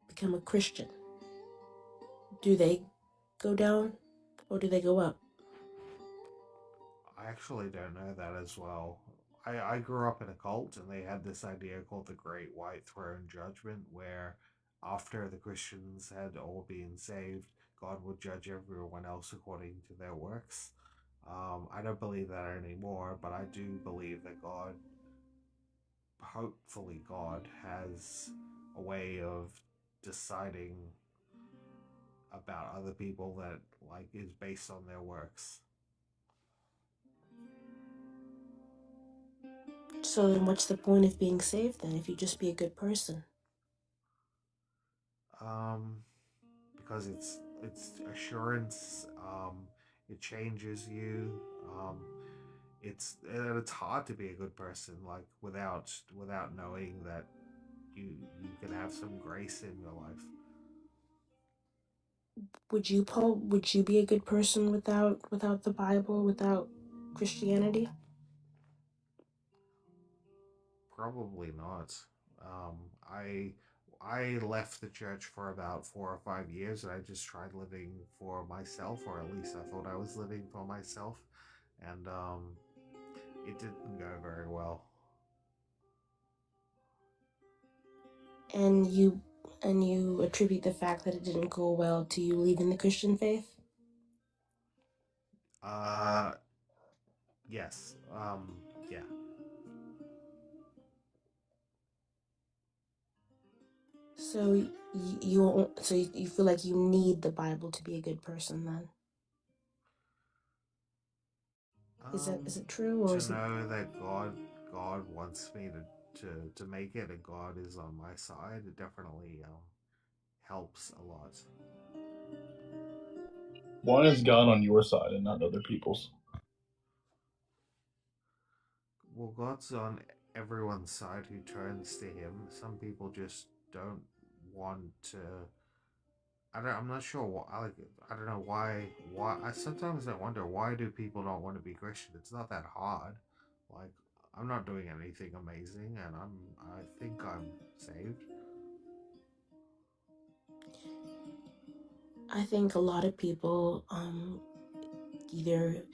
become a Christian, do they go down or do they go up? I actually don't know that as well. I grew up in a cult and they had this idea called the Great White Throne Judgment, where after the Christians had all been saved, God would judge everyone else according to their works. I don't believe that anymore, but I do believe that God, hopefully, God has a way of deciding about other people that like is based on their works. So then what's the point of being saved then if you just be a good person? Um, because it's assurance. It changes you. It's hard to be a good person like without knowing that you can have some grace in your life. Would you, Paul, would you be a good person without the Bible, without Christianity? Probably not. Um, I I left the church for about 4 or 5 years, and I just tried living for myself, or at least I thought I was living for myself, and it didn't go very well. And you attribute the fact that it didn't go well to you leaving the Christian faith? Uh, yes. Yeah. So you feel like you need the Bible to be a good person then? Is it true or To is it? know that God wants me to make it, and God is on my side, it definitely helps a lot. Why is God on your side and not other people's? Well, God's on everyone's side who turns to Him. Some people just don't want to. I'm not sure why. I don't know why. I sometimes I wonder why do people not want to be Christian? It's not that hard. Like I'm not doing anything amazing, and I think I'm saved. I think a lot of people either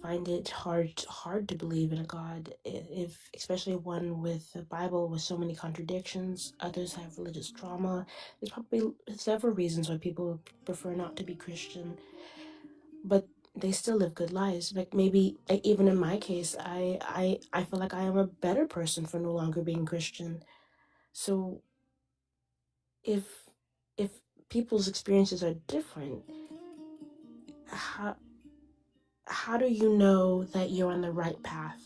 find it hard to believe in a God, if especially one with a Bible with so many contradictions. Others have religious trauma. There's probably several reasons why people prefer not to be Christian, but they still live good lives. Like maybe even in my case, I feel like I am a better person for no longer being Christian. So if if people's experiences are different, how how do you know that you're on the right path?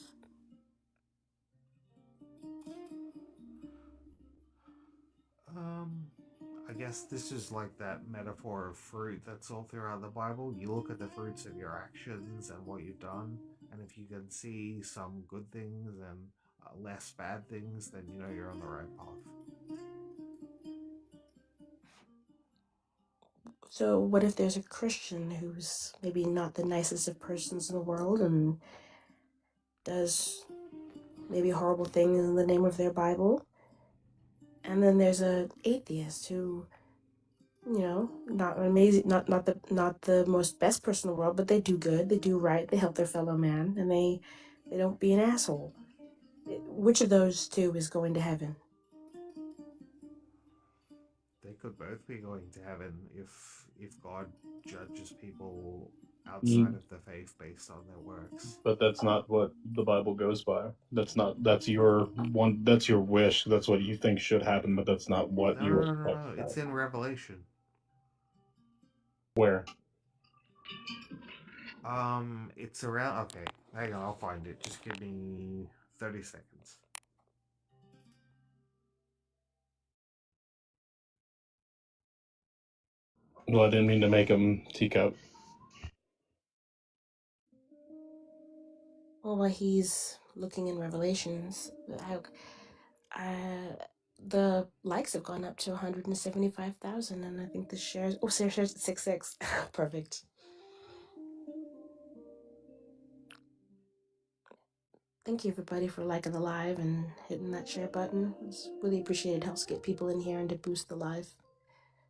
guess this is like that metaphor of fruit that's all throughout the Bible. You look at the fruits of your actions and what you've done, and if you can see some good things and less bad things, then you know you're on the right path. So, what if there's a Christian who's maybe not the nicest of persons in the world and does maybe horrible things in the name of their Bible? And then there's a atheist who, not amazing, not the most best person in the world, but they do good, they do right, they help their fellow man, and they don't be an asshole. Which of those two is going to heaven? They could both be going to heaven if God judges people outside Mm, of the faith based on their works. but that's not what the Bible goes by. That's your one. That's your wish. That's what you think should happen, but that's not what No, you no, no, no, expect no. to It's happen. in Revelation. Where? It's around. Okay, hang on, I'll find it. Just give me 30 seconds. Well, I didn't mean to make him teacup. Well, while he's looking in Revelations, the likes have gone up to 175,000, and I think the shares. Oh, shares at 6.6. Perfect. Thank you, everybody, for liking the live and hitting that share button. It's really appreciated. It helps get people in here and to boost the live,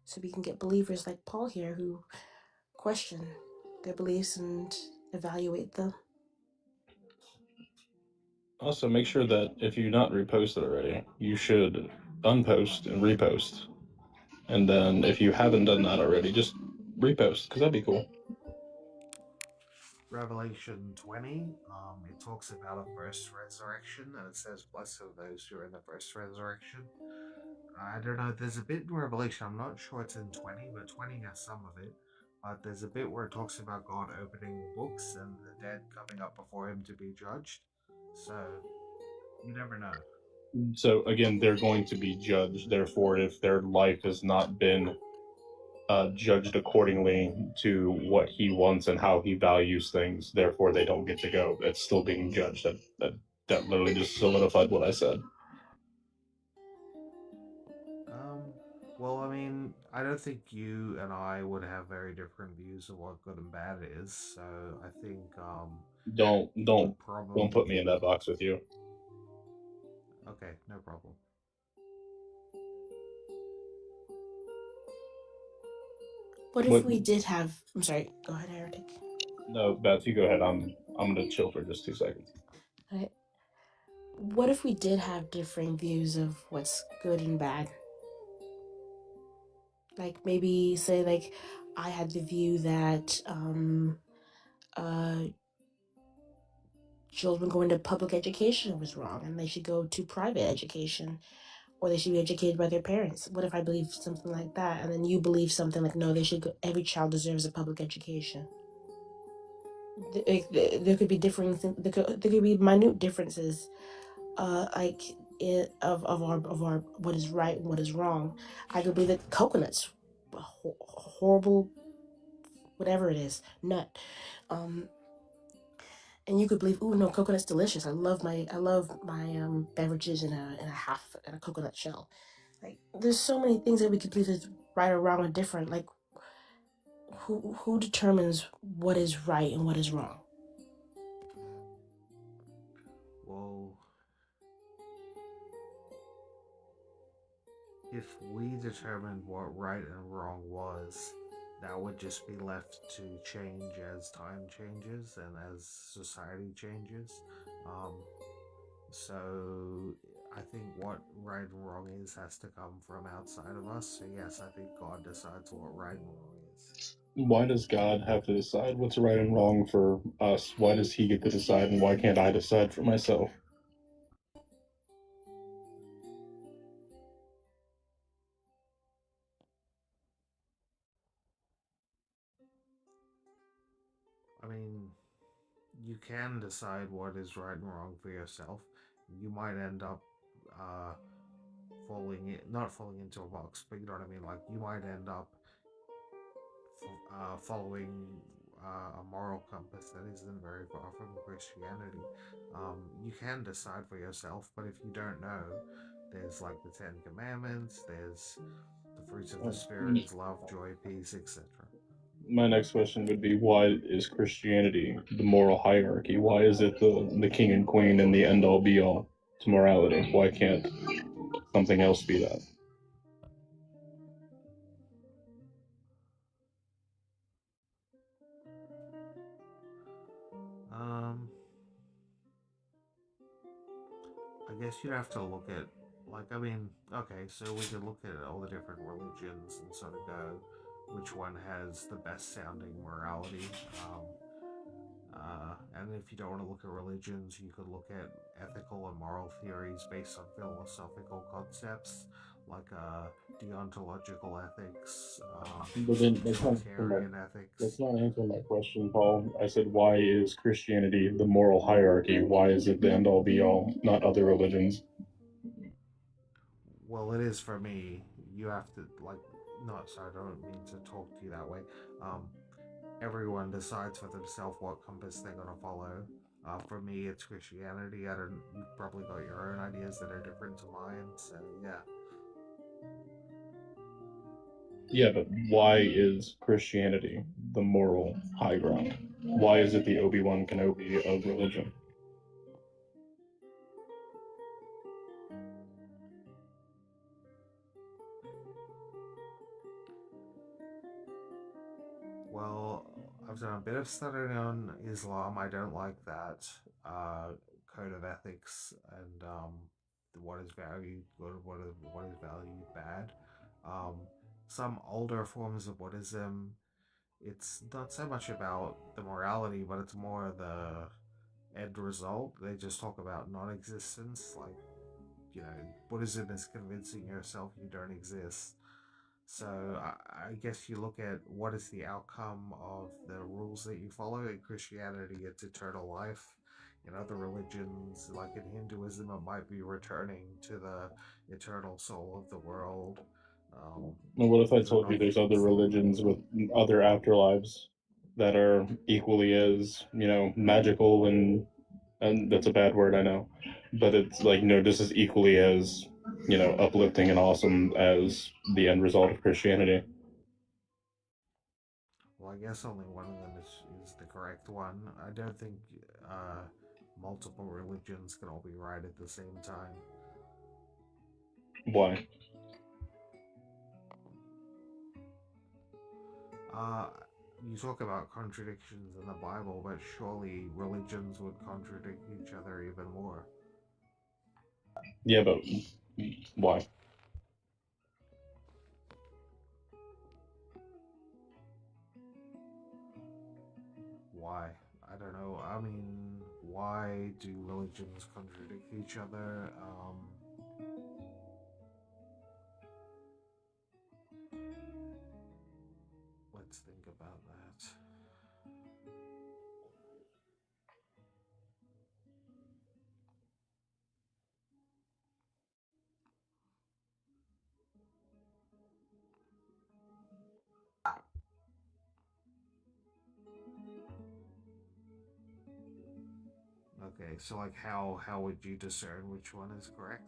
so we can get believers like Paul here who question their beliefs and evaluate them. Also, make sure that if you're not reposted already, you should unpost and repost. And then if you haven't done that already, just repost because that'd be cool. Revelation 20. It talks about a first resurrection, and it says, "Blessed are those who are in the first resurrection." I don't know. There's a bit in Revelation. I'm not sure it's in 20, but 20 has some of it. But there's a bit where it talks about God opening books and the dead coming up before Him to be judged. So you never know. So again, they're going to be judged. Therefore, if their life has not been judged accordingly to what he wants and how he values things, therefore they don't get to go. It's still being judged. That literally just solidified what I said. Um, well, I mean, I don't think you and I would have very different views of what good and bad is. So I think Don't we don't don't put me in probably. that box with you. Okay, no problem. What if What? we did have? I'm sorry. Go ahead, Heretic. No, Beth, you go ahead. I'm gonna chill for just 2 seconds. Okay. What if we did have differing views of what's good and bad? Like maybe say like I had the view that uh children going to public education was wrong and they should go to private education or they should be educated by their parents. What if I believe something like that and then you believe something like no, they should go, every child deserves a public education? There could be differing there could be minute differences like of our what is right and what is wrong. I could believe that coconuts horrible whatever it is nut, um and you could believe, ooh, no, coconut's delicious. I love my beverages in a half in a coconut shell. Like there's so many things that we could believe is right or wrong or different. Like who determines what is right and what is wrong? Well, if we determined what right and wrong was, that would just be left to change as time changes and as society changes. Um, so I think what right and wrong is has to come from outside of us. So yes, I think God decides what right and wrong is. Why does God have to decide what's right and wrong for us? Why does He get to decide, and why can't I decide for myself? I mean, you can decide what is right and wrong for yourself. You might end up uh, not falling into a box, but you know what I mean. Like you might end up following a moral compass that isn't very far from Christianity. You can decide for yourself, but if you don't know, there's like the Ten Commandments, there's the fruits of the Spirit is love, joy, peace, etc. My next question would be, why is Christianity the moral hierarchy? Why is it the king and queen and the end all be all to morality? Why can't something else be that? Um, I guess you'd have to look at, like, I mean, okay, so we could look at all the different religions and sort of go which one has the best sounding morality. And if you don't want to look at religions, you could look at ethical and moral theories based on philosophical concepts like deontological ethics, But then utilitarian ethics. that's not answering my question, Paul. I said, why is Christianity the moral hierarchy? Why is it the end all be all, not other religions? Well, it is for me. You have to, like, not, sorry, I don't mean to talk to you that way. Everyone decides for themselves what compass they're going to follow. For me, it's Christianity. I don't. You've probably got your own ideas that are different to mine. So yeah. Yeah, but why is Christianity the moral high ground? Why is it the Obi-Wan Kenobi of religion? Well, I've done a bit of studying on Islam. I don't like that code of ethics and what is valued good, what is valued bad. Um, some older forms of Buddhism, it's not so much about the morality, but it's more the end result. They just talk about non-existence, like Buddhism is convincing yourself you don't exist. So I guess you look at what is the outcome of the rules that you follow. In Christianity, it's eternal life. In other religions, like in Hinduism, it might be returning to the eternal soul of the world. Well, what if I These are told you not there's other things that religions with other afterlives that are equally as, magical and that's a bad word, I know, but it's like, just as equally as, uplifting and awesome as the end result of Christianity. well, I guess only one of them is the correct one. I don't think uh, multiple religions can all be right at the same time. Why? Uh, you talk about contradictions in the Bible, but surely religions would contradict each other even more. Yeah, but why? Why? I don't know. I mean, why do religions contradict each other? Let's think about that. Okay, so like how would you discern which one is correct?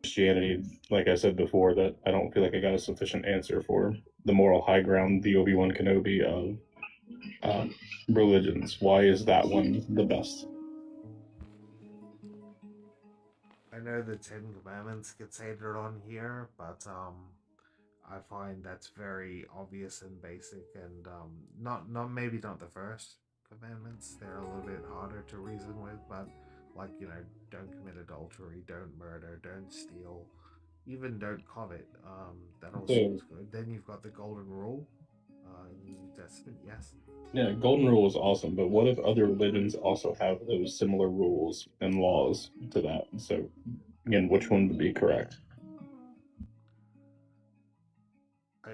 Christianity, like I said before, that I don't feel like I got a sufficient answer for the moral high ground, the Obi-Wan Kenobi of religions. Why is that one the best? I know the Ten Commandments gets hated on here, but I find that's very obvious and basic, and not maybe not the first commandments. They're a little bit harder to reason with, but like don't commit adultery, don't murder, don't steal, even don't covet. That all So, seems good. Then you've got the golden rule in the New Testament. Yes. yeah, Golden Rule is awesome, but what if other religions also have those similar rules and laws to that? So, again, which one would be correct?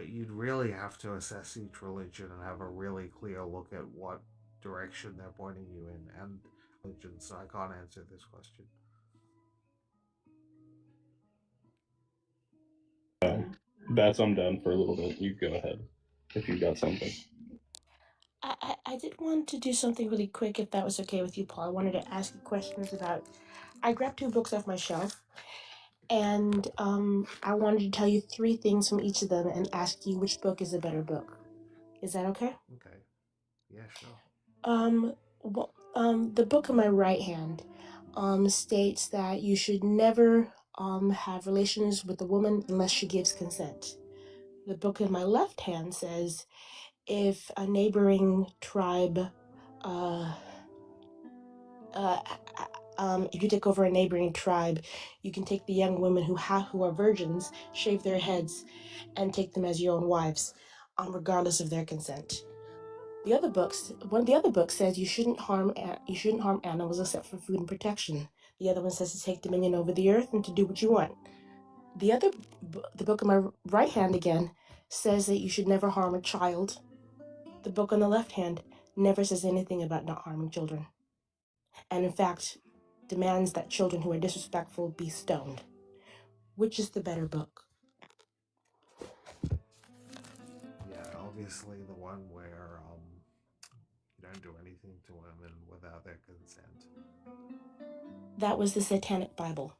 You'd really have to assess each religion and have a really clear look at what direction they're pointing you in, and religion. So I can't answer this question. That's I'm done for a little bit. You go ahead if you've got something. I did want to do something really quick, if that was okay with you, Paul. I wanted to ask you questions about. I grabbed 2 books off my shelf, and I wanted to tell you 3 things from each of them and ask you which book is a better book. Is that okay? Okay. Yeah, sure. The book in my right hand states that you should never have relations with a woman unless she gives consent. The book in my left hand says if a neighboring tribe, if you take over a neighboring tribe, you can take the young women who are virgins, shave their heads, and take them as your own wives, regardless of their consent. One of the other books says you shouldn't harm animals except for food and protection. The other one says to take dominion over the earth and to do what you want. The book in my right hand again says that you should never harm a child. The book on the left hand never says anything about not harming children, and in fact demands that children who are disrespectful be stoned. Which is the better book? Yeah, obviously the one where you don't do anything to women without their consent. That was the Satanic Bible.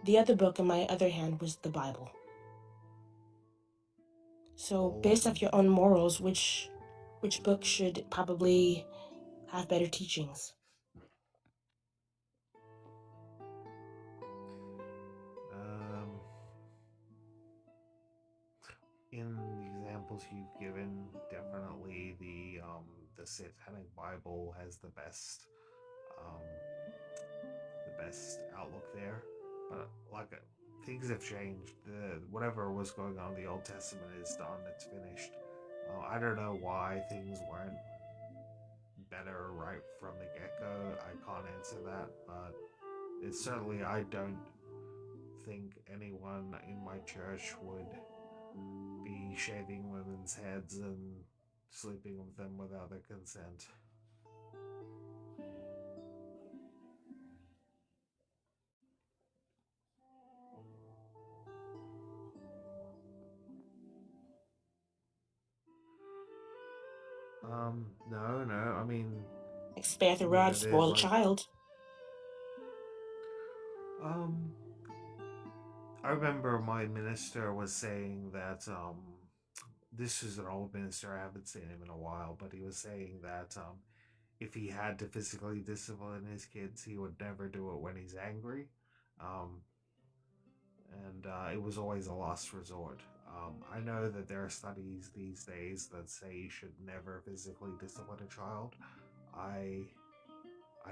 The other book in my other hand was the Bible. So based off your own morals, which book should probably have better teachings? In the examples you've given, definitely the Satanic Bible has the best outlook there. But like things have changed. Whatever was going on in the Old Testament is done. It's finished. I don't know why things weren't better right from the get-go. I can't answer that, but it's certainly, I don't think anyone in my church would be shaving women's heads and sleeping with them without their consent. No. I mean, Spare the rod, spoil a child. I remember my minister was saying that this is an old minister. I haven't seen him in a while, but he was saying that if he had to physically discipline his kids, he would never do it when he's angry, and it was always a last resort. I know that there are studies these days that say you should never physically discipline a child. I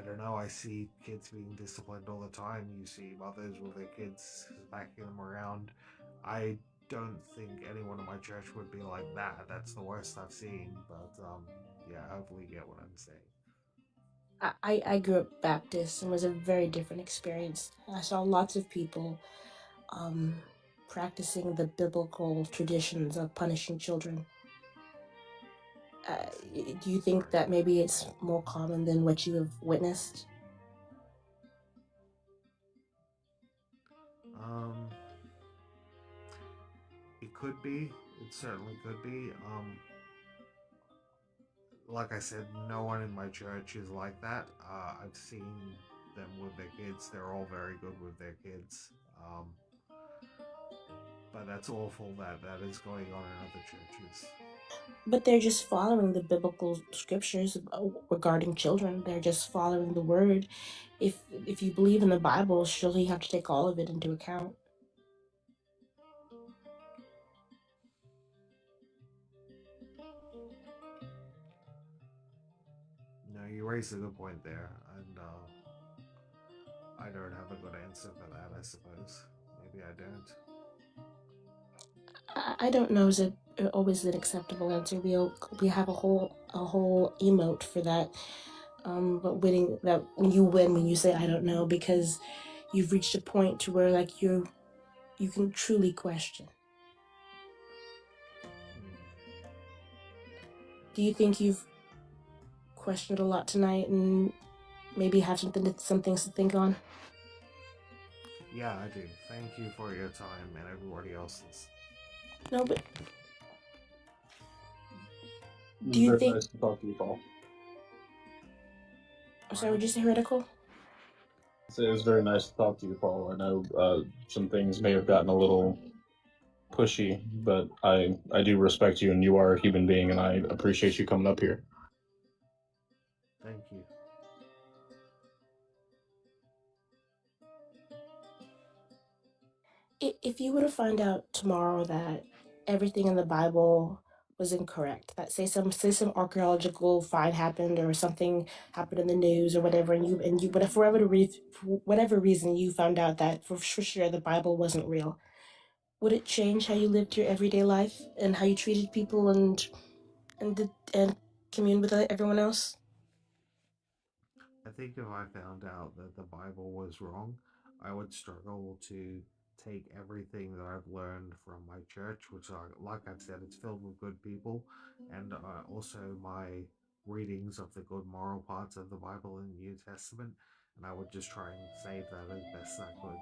don't know. I see kids being disciplined all the time. You see mothers with their kids smacking them around. I don't think anyone in my church would be like that. That's the worst I've seen. But yeah, hopefully you get what I'm saying. I grew up Baptist and it was a very different experience. I saw lots of people practicing the biblical traditions of punishing children. Do you think that maybe it's more common than what you have witnessed? It could be. It certainly could be. Like I said, no one in my church is like that. I've seen them with their kids. They're all very good with their kids. But that's awful that is going on in other churches. But they're just following the biblical scriptures regarding children. They're just following the word. If you believe in the Bible, surely you have to take all of it into account. No, you raised a good point there, and I don't have a good answer for that, I suppose. Maybe I don't. I don't know is it always an acceptable answer. We have a whole emote for that. But winning that when you win when you say I don't know, because you've reached a point to where like you can truly question. Do you think you've questioned a lot tonight and maybe have some things to think on? Yeah, I do. Thank you for your time and everybody else's. No, but It do was you very think? nice to talk to you, Paul. I'm sorry, would Pardon? you say heretical? It was very nice to talk to you, Paul. I know some things may have gotten a little pushy, but I do respect you, and you are a human being, and I appreciate you coming up here. Thank you. If you were to find out tomorrow that everything in the Bible was incorrect, that say some archaeological find happened or something happened in the news or whatever, and you but for whatever reason you found out that for sure the Bible wasn't real, would it change how you lived your everyday life and how you treated people and commune with everyone else? I think if I found out that the Bible was wrong, I would struggle to take everything that I've learned from my church, which, like I've said, it's filled with good people, and also my readings of the good moral parts of the Bible and the New Testament, and I would just try and save that as best I could.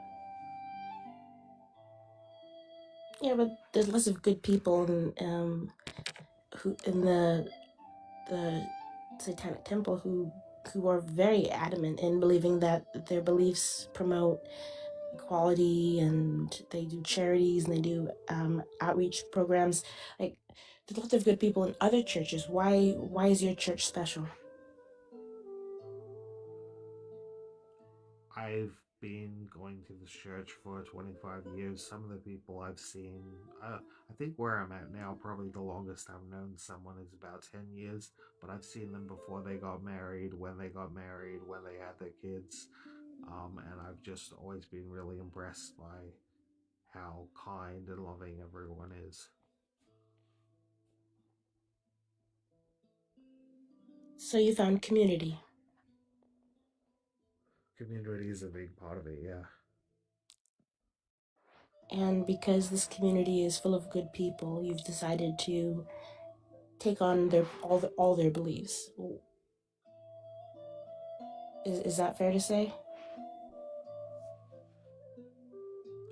Yeah, but there's lots of good people who in the Satanic Temple who are very adamant in believing that their beliefs promote equality, and they do charities and they do outreach programs. Like, there's lots of good people in other churches. Why is your church special? I've been going to this church for 25 years. Some of the people I've seen, I think where I'm at now, probably the longest I've known someone is about 10 years, but I've seen them before they got married, when they got married, when they had their kids. And I've just always been really impressed by how kind and loving everyone is. So you found community, Community is a big part of it, yeah. and because this community is full of good people, you've decided to take on all their beliefs. Is that fair to say?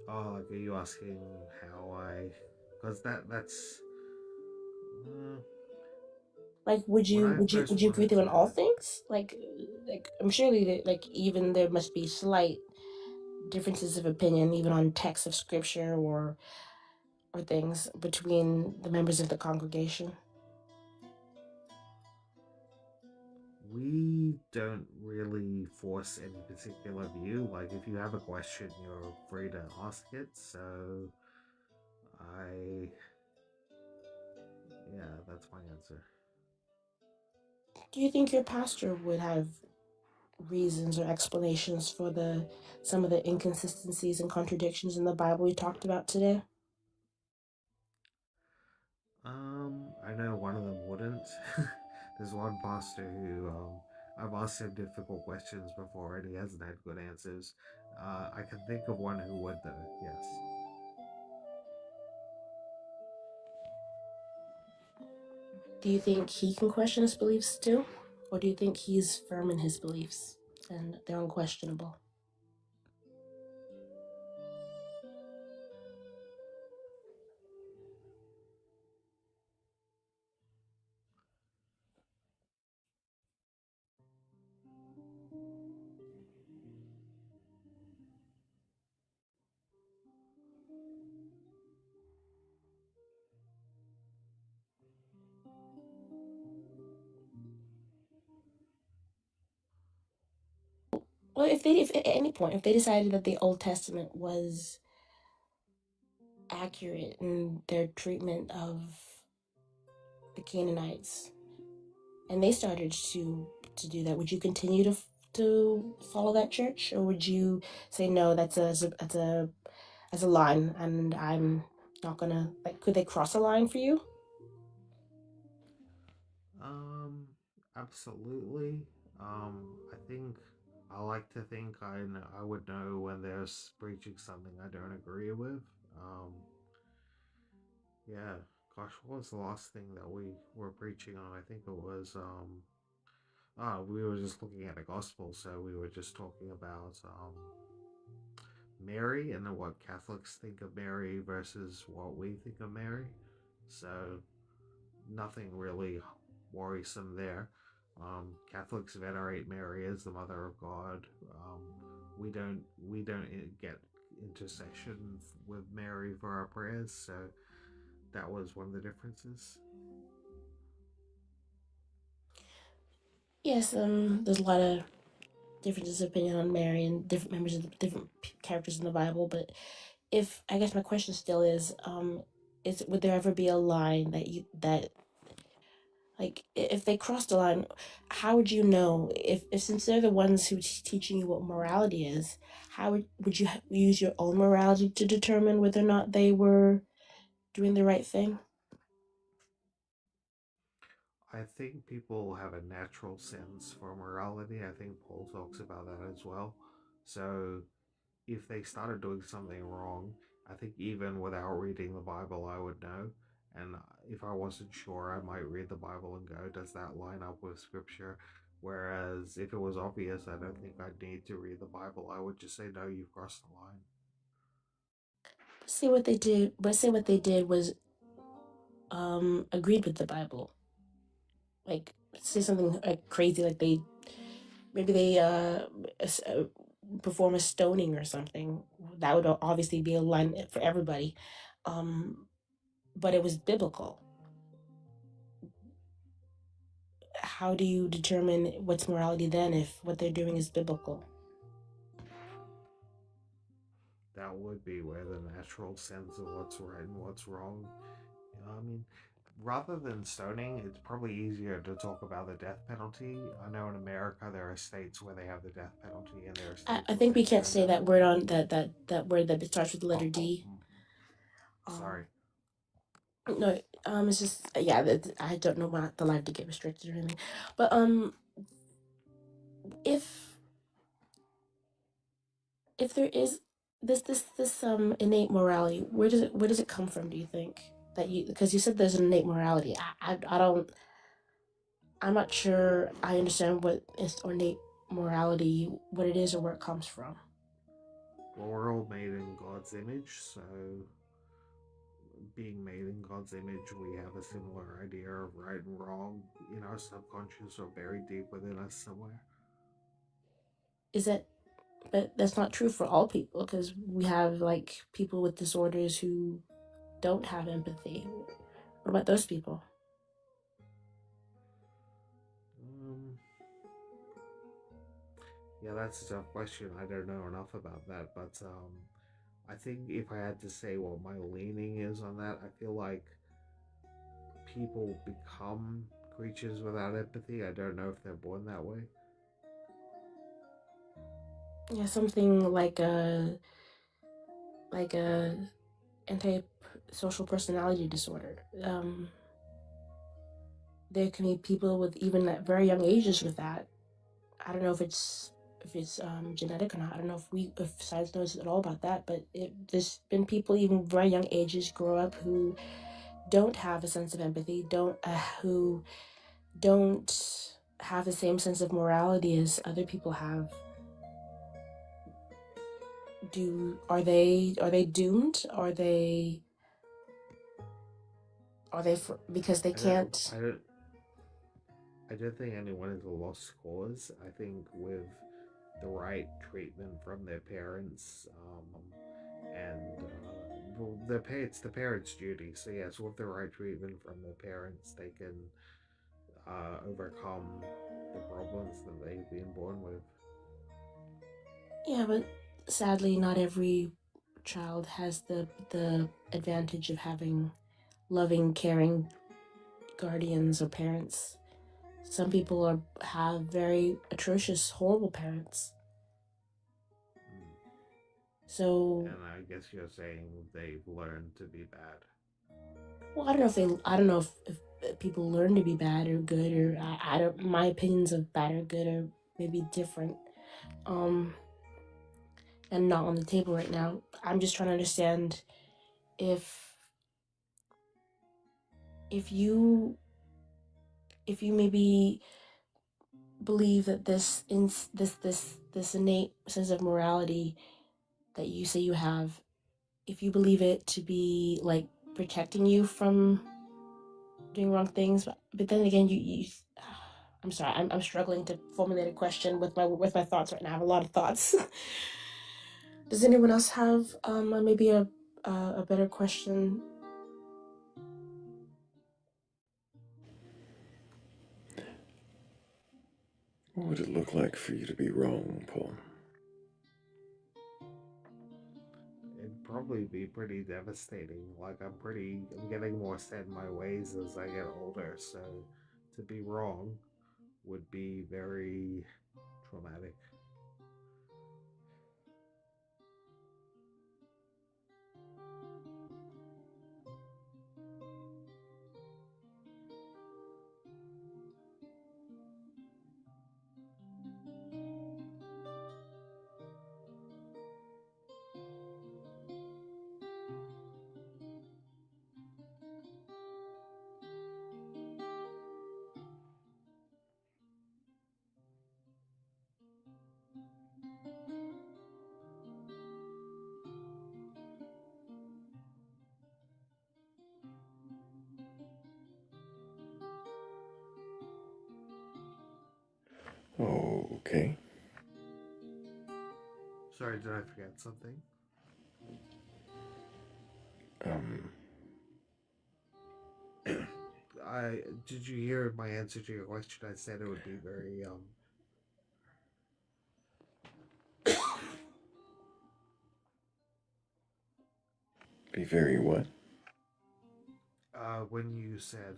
Oh, like, are you asking how I? Because that's uh, Like, when I would first you agree with wanted them on all to. things? Like I'm surely that, like, even there must be slight differences of opinion even on texts of scripture or things between the members of the congregation. We don't really force any particular view. Like, if you have a question, you're free to ask it. So, I, yeah, that's my answer. Do you think your pastor would have reasons or explanations for the some of the inconsistencies and contradictions in the Bible we talked about today? I know one of them wouldn't. There's one pastor who, I've asked him difficult questions before and he hasn't had good answers. I can think of one who would, though, yes. Do you think he can question his beliefs too? Or do you think he's firm in his beliefs and they're unquestionable? Well, if at any point, if they decided that the Old Testament was accurate in their treatment of the Canaanites, and they started to do that, would you continue to follow that church, or would you say no? That's a line, and I'm not gonna, like. Could they cross a line for you? Um, Absolutely. I think I like to think I would know when they're preaching something I don't agree with. Um, yeah, Gosh, what was the last thing that we were preaching on? I think it was we were just looking at the gospel, so we were just talking about Mary and then what Catholics think of Mary versus what we think of Mary. So nothing really worrisome there. Catholics venerate Mary as the Mother of God. We don't get intercession with Mary for our prayers, so that was one of the differences. Yes, there's a lot of differences of opinion on Mary and different members of the different characters in the Bible. But if I guess my question still is would there ever be a line that like if they crossed the line, how would you know if since they're the ones who teaching you what morality is, how would you use your own morality to determine whether or not they were doing the right thing? I think people have a natural sense for morality. I think Paul talks about that as well. So if they started doing something wrong, I think even without reading the Bible, I would know. And if I wasn't sure, I might read the Bible and go, does that line up with scripture? Whereas if it was obvious, I don't think I'd need to read the Bible. I would just say, no, you've crossed the line. See what they did, but say what they did was agreed with the Bible. Like say something like crazy, like they perform a stoning or something. That would obviously be a line for everybody, um, but it was biblical. How do you determine what's morality then if what they're doing is biblical? That would be where the natural sense of what's right and what's wrong. I mean, rather than stoning, it's probably easier to talk about the death penalty. I know in America there are states where they have the death penalty, and there are states I where think they we can't don't say have that it. word on that word that starts with the letter Oh, oh, D. sorry. Um, no, it's just yeah. I don't know why the life to get restricted or anything, but if there is this innate morality, where does it come from? Do you think that you because you said there's an innate morality? I don't. I'm not sure I understand what is innate morality, what it is, or where it comes from. Well, we're all made in God's image, so being made in God's image, we have a similar idea of right and wrong in our subconscious or buried deep within us somewhere. Is that But that's not true for all people because we have like people with disorders who don't have empathy. What about those people? Um, yeah, that's a tough question. I don't know enough about that, but I think if I had to say what my leaning is on that, I feel like people become creatures without empathy. I don't know if they're born that way. Yeah, something like a anti-social personality disorder. There can be people with even at very young ages with that. I don't know if it's genetic or not. I don't know if science knows at all about that, but there's been people even very young ages grow up who don't have a sense of empathy, don't who don't have the same sense of morality as other people have. Are they doomed? Because they I don't, can't? I don't, I don't think anyone is a lost cause. I think with the right treatment from their parents, and well, it's the parents' duty. So yes, with the right treatment from their parents, they can overcome the problems that they've been born with. Yeah, but sadly, not every child has the advantage of having loving, caring guardians or parents. Some people have very atrocious, horrible parents. Mm. So, And I guess you're saying they've learned to be bad. well, I don't know if people learn to be bad or good, or I don't. My opinions of bad or good are maybe different, um, and not on the table right now. I'm just trying to understand if if you maybe believe that this innate sense of morality that you say you have, if you believe it to be like protecting you from doing wrong things, but then again, you I'm sorry, I'm struggling to formulate a question with my thoughts right now. I have a lot of thoughts. Does anyone else have maybe a better question? What would it look like for you to be wrong, Paul? It'd probably be pretty devastating. Like I'm getting more set in my ways as I get older, so to be wrong would be very traumatic. Okay. Sorry, did I forget something? Did you hear my answer to your question? I said it would be very Be very what? when you said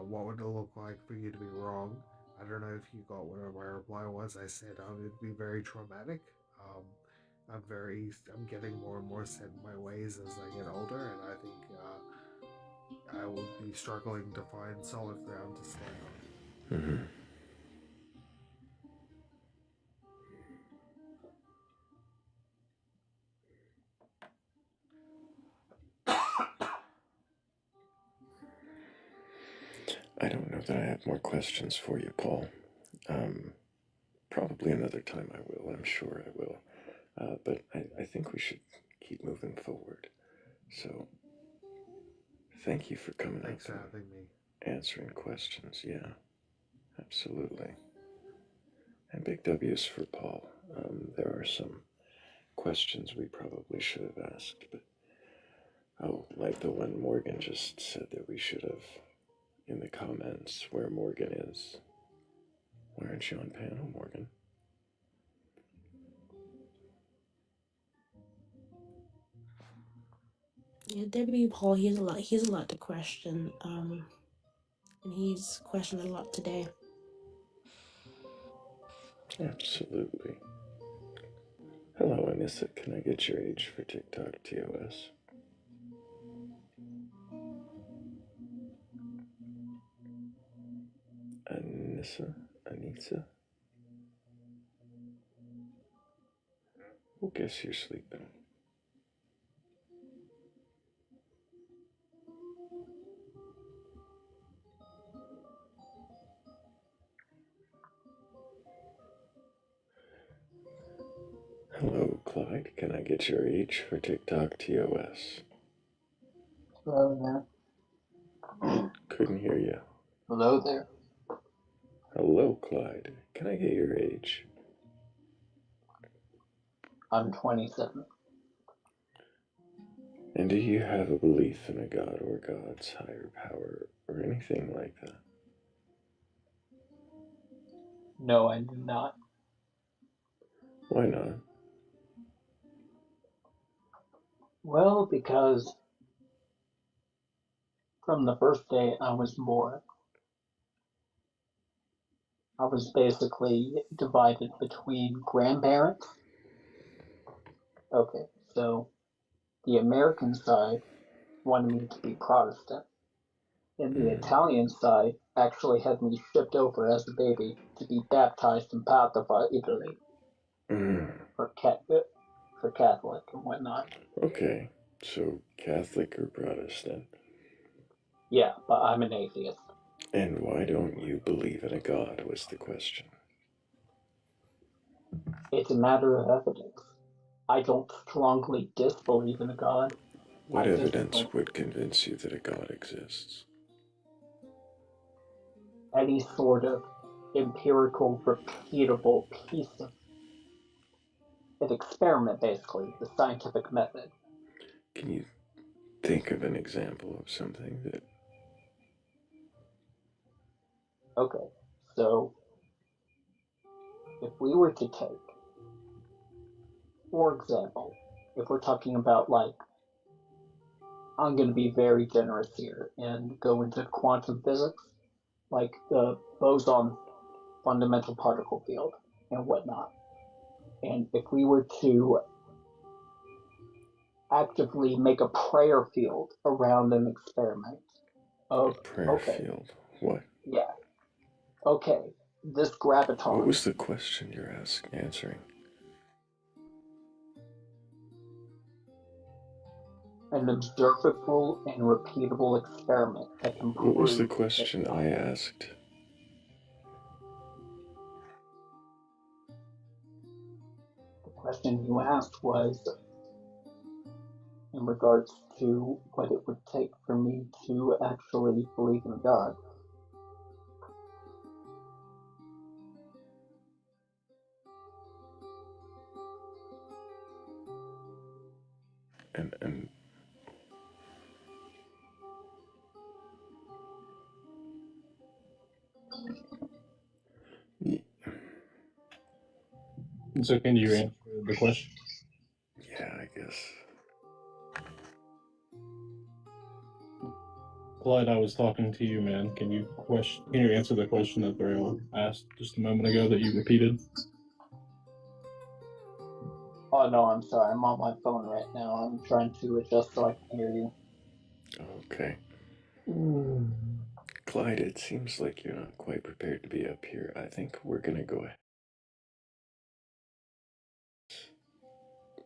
what would it look like for you to be wrong? I don't know if you got what my reply was. I said it'd be very traumatic. Um, I'm getting more and more set in my ways as I get older, and I think I would be struggling to find solid ground to stand on. Mm-hmm. I don't know that I have more questions for you, Paul. Probably another time I will. I'm sure I will. But I think we should keep moving forward. So, thank you for coming Thanks up for and having me. answering questions. Yeah, absolutely. And big W's for Paul. There are some questions we probably should have asked, but like the one Morgan just said that we should have in the comments where Morgan is. Why aren't you on panel, Morgan? Yeah, W. Paul, he has a lot to question. And he's questioned a lot today. Absolutely. Hello, Anissa. Can I get your age for TikTok TOS? Anissa? Well, guess you're sleeping. Hello, Clyde. Can I get your age for TikTok TOS? Hello there. Couldn't hear you. Hello there. Hello, Clyde. Can I get your age? I'm 27. And do you have a belief in a god or God's higher power or anything like that? No, I do not. Why not? Well, because from the first day I was born, I was basically divided between grandparents. Okay, so the American side wanted me to be Protestant, and the Italian side actually had me shipped over as a baby to be baptized in Padova, Italy, for Catholic and whatnot. Okay, so Catholic or Protestant? Yeah, but I'm an atheist. And why don't you believe in a God, was the question. It's a matter of evidence. I don't strongly disbelieve in a God. What I just evidence don't. would convince you that a God exists? Any sort of empirical, repeatable piece of an experiment, basically, the scientific method. Can you think of an example of something that... Okay, so if we were to take, for example, if we're talking about, like, I'm going to be very generous here and go into quantum physics, like the boson fundamental particle field and whatnot. And if we were to actively make a prayer field around an experiment A of, prayer okay, field? What? yeah, okay, this What graviton, was the question you're answering? an observable and repeatable experiment that can What was the prove that question I asked? the question you asked was in regards to what it would take for me to actually believe in God. And So can you answer the question? yeah, I guess. Clyde, I was talking to you, man. Can you answer the question that Thrayle asked just a moment ago that you repeated? Oh no, I'm sorry, I'm on my phone right now. I'm trying to adjust so I can hear you. Okay. Clyde, it seems like you're not quite prepared to be up here. I think we're gonna go ahead.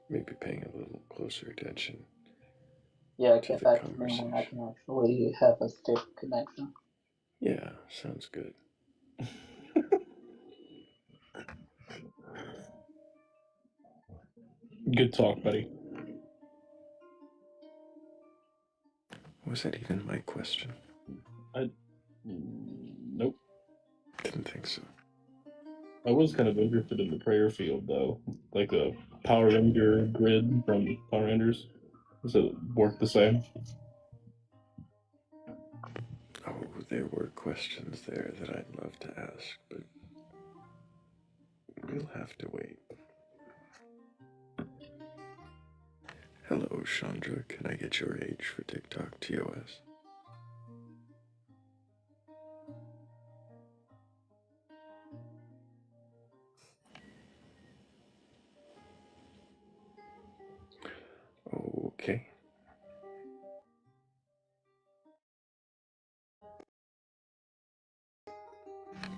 Maybe paying a little closer attention Yeah, to get the back to me when I conversation. can actually have a stable connection. Yeah, sounds good. Good talk, buddy. Was that even my question? Nope. Didn't think so. I was kind of interested in the prayer field, though. Like the Power Ranger grid from Power Rangers. Does it work the same? Oh, there were questions there that I'd love to ask, but we'll have to wait. Hello, Chandra. Can I get your age for TikTok TOS? Okay.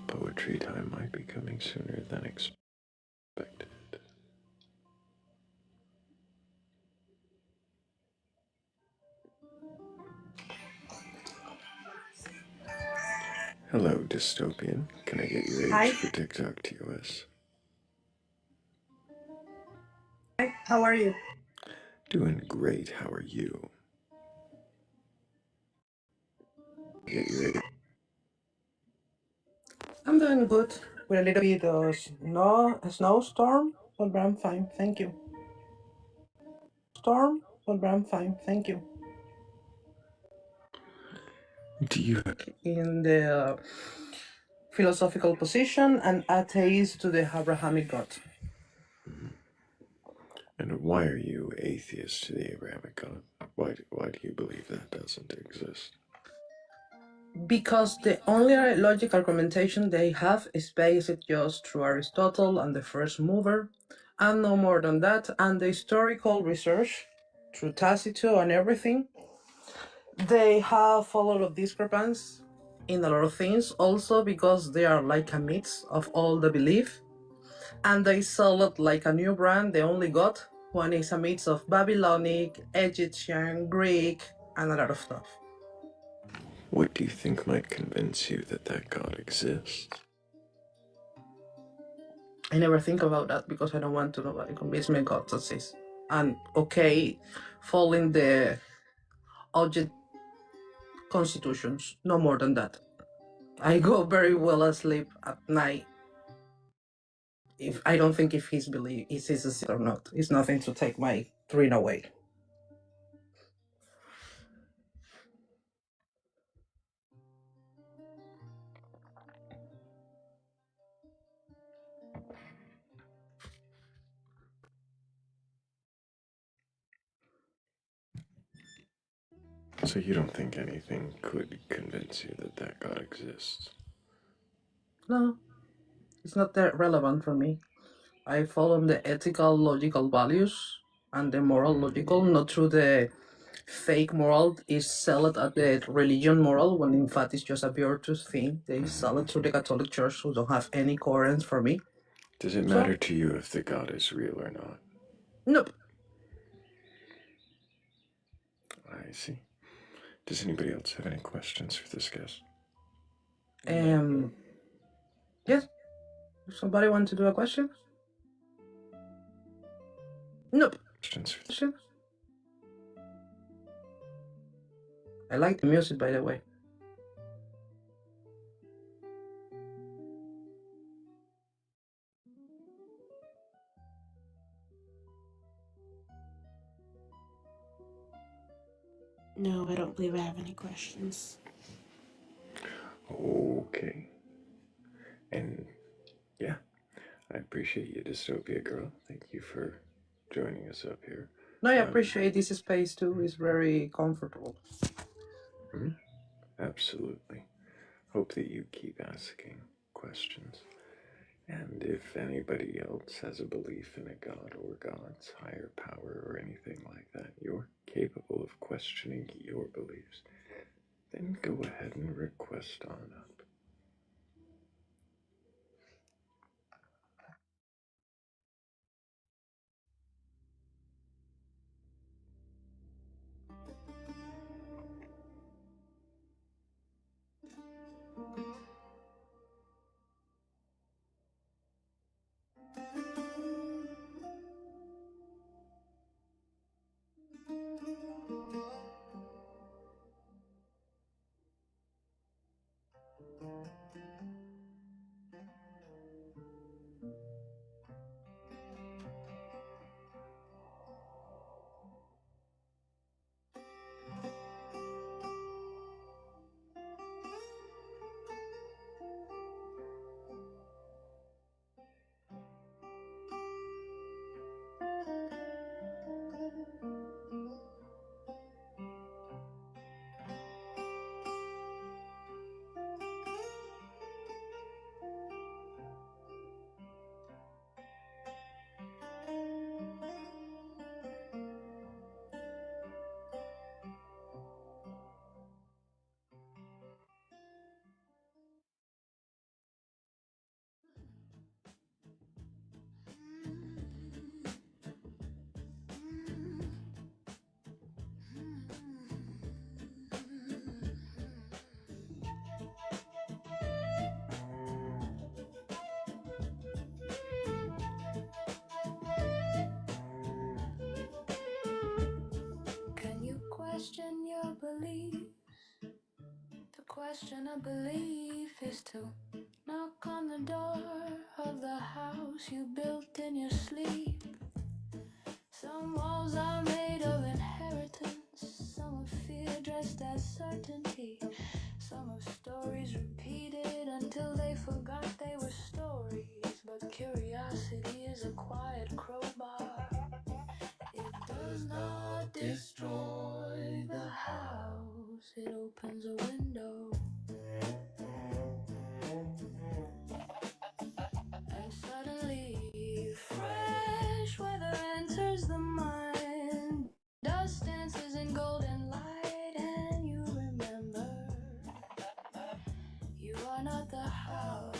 Poetry time might be coming sooner than expected. Hello, Dystopian. Can I get your age Hi. for TikTok TOS? Hi, how are you? Doing great. How are you? Get your age. I'm doing good with a little bit of snowstorm, but I'm fine, thank you. But I'm fine, thank you. Do you In the philosophical position and atheist to the Abrahamic God. And why are you atheist to the Abrahamic God? Why do you believe that doesn't exist? Because the only logical argumentation they have is based just through Aristotle and the first mover, and no more than that, and the historical research through Tacitus and everything. They have a lot of discrepancies in a lot of things, also because they are like a mix of all the belief, and they sell it like a new brand they only got when it's a mix of Babylonic, Egyptian, Greek, and a lot of stuff. What do you think might convince you that that God exists? I never think about that because I don't want to nobody convince me God exists. And okay, following the object constitutions, no more than that. I go very well asleep at night. If I don't think if he's believe is exists or not, it's nothing to take my dream away. So you don't think anything could convince you that that God exists? No, it's not that relevant for me. I follow the ethical, logical values and the moral, logical, not through the fake moral is sold at the religion moral when in fact it's just a virtuous thing. They sell it through the Catholic Church who don't have any coherence for me. Does it matter to you if the God is real or not? Nope. I see. Does anybody else have any questions for this guest? Yes. Somebody want to do a question? Nope. Questions? I like the music, by the way. No, I don't believe I have any questions. Okay. And yeah, I appreciate you, Dystopia Girl. Thank you for joining us up here. No, I appreciate this space too. It's very comfortable. Absolutely. Hope that you keep asking questions. And if anybody else has a belief in a god or gods, higher power, or anything like that, you're capable of questioning your beliefs, then go ahead and request on up. Question your beliefs. The question of belief is to knock on the door of the house you built in your sleep. Some walls are made of inheritance, some of fear dressed as certainty, some of stories repeated until they forgot they were stories. But curiosity is a quiet crowbar. It does not destroy the house, it opens a window. And suddenly, fresh weather enters the mind. Dust dances in golden light, and you remember you are not the house.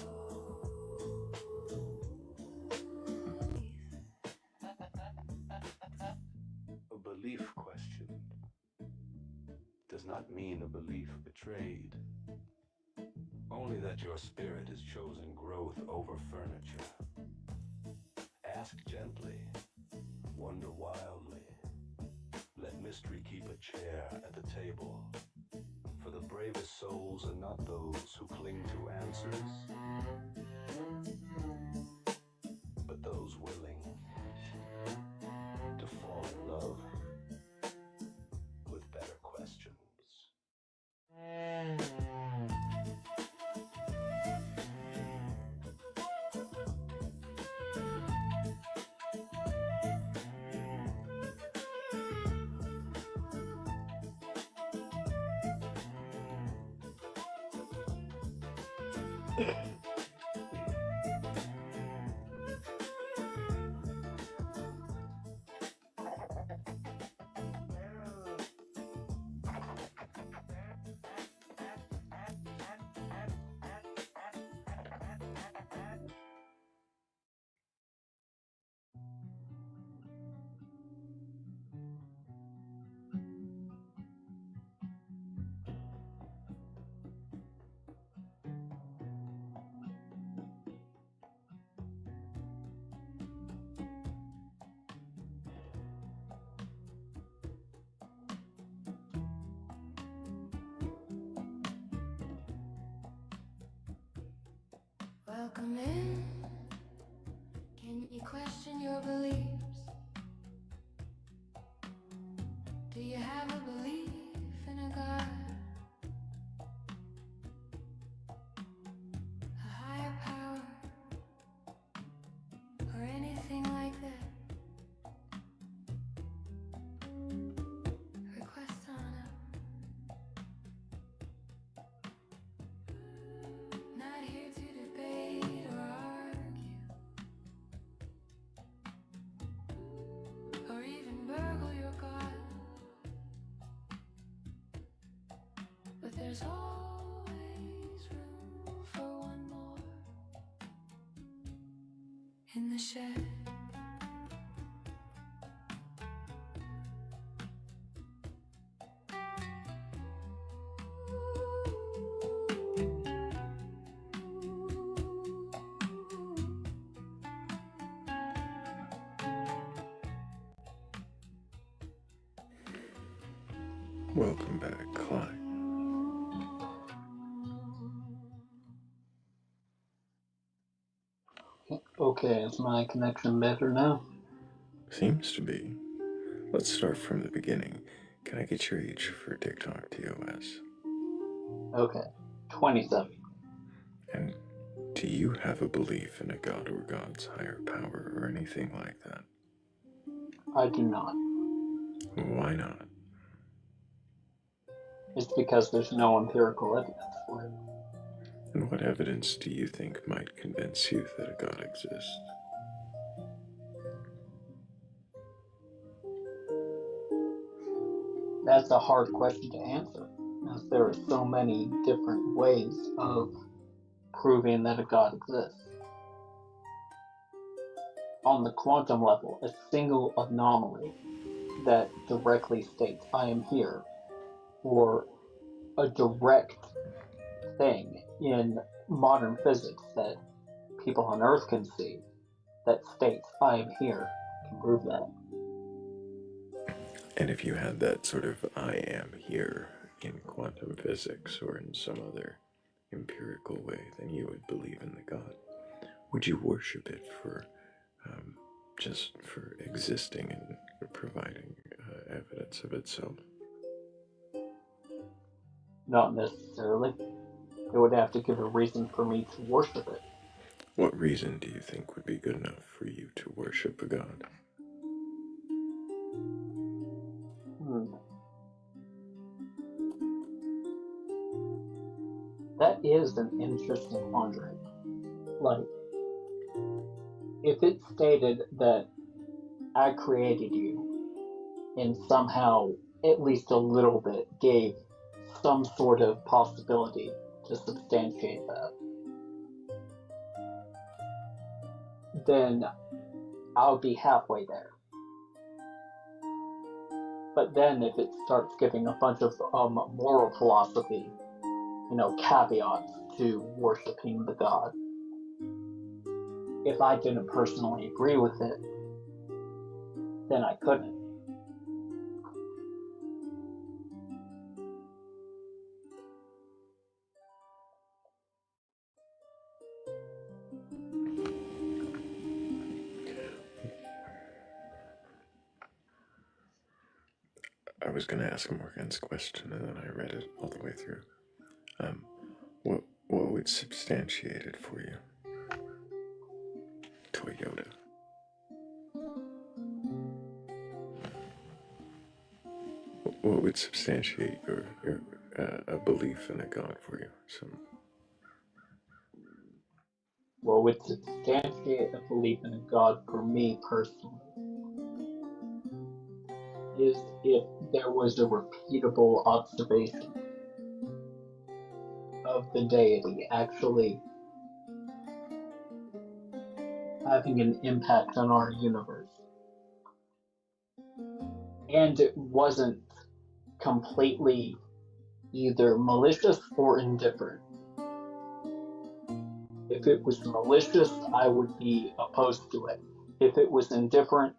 A belief question does does not mean a belief betrayed. Only that your spirit has chosen growth over furniture. Ask gently, wonder wildly. Let mystery keep a chair at the table. For the bravest souls are not those who cling to answers, but those willing to fall in love with better questions. Welcome in. Can you question your beliefs? Do you have a belief in a God? A higher power? Or anything like that? Request on up. Not here to debate or argue, or even burgle your God. But there's always room for one more in the shed. Welcome back, Clyde. Okay, is my connection better now? Seems to be. Let's start from the beginning. Can I get your age for TikTok TOS? Okay, 27. And do you have a belief in a god or God's higher power or anything like that? I do not. Why not? It's because there's no empirical evidence for it. And what evidence do you think might convince you that a god exists? That's a hard question to answer, as there are so many different ways of proving that a god exists. On the quantum level, a single anomaly that directly states I am here, or a direct thing in modern physics that people on Earth can see that states I am here, can prove that. And if you had that sort of I am here in quantum physics or in some other empirical way, then you would believe in the god. Would you worship it for just for existing and providing evidence of itself? Not necessarily. It would have to give a reason for me to worship it. What reason do you think would be good enough for you to worship a god? That is an interesting quandary. Like, if it stated that I created you and somehow, at least a little bit, gave some sort of possibility to substantiate that, then I'll be halfway there. But then if it starts giving a bunch of moral philosophy, caveats to worshiping the god, if I didn't personally agree with it, then I couldn't. I was going to ask a Morgan's question, and then I read it all the way through. What would substantiate it for you? Toyota. What would substantiate your a belief in a God for you? What would substantiate a belief in a god for me personally is if there was a repeatable observation of the deity actually having an impact on our universe. And it wasn't completely either malicious or indifferent. If it was malicious, I would be opposed to it. If it was indifferent,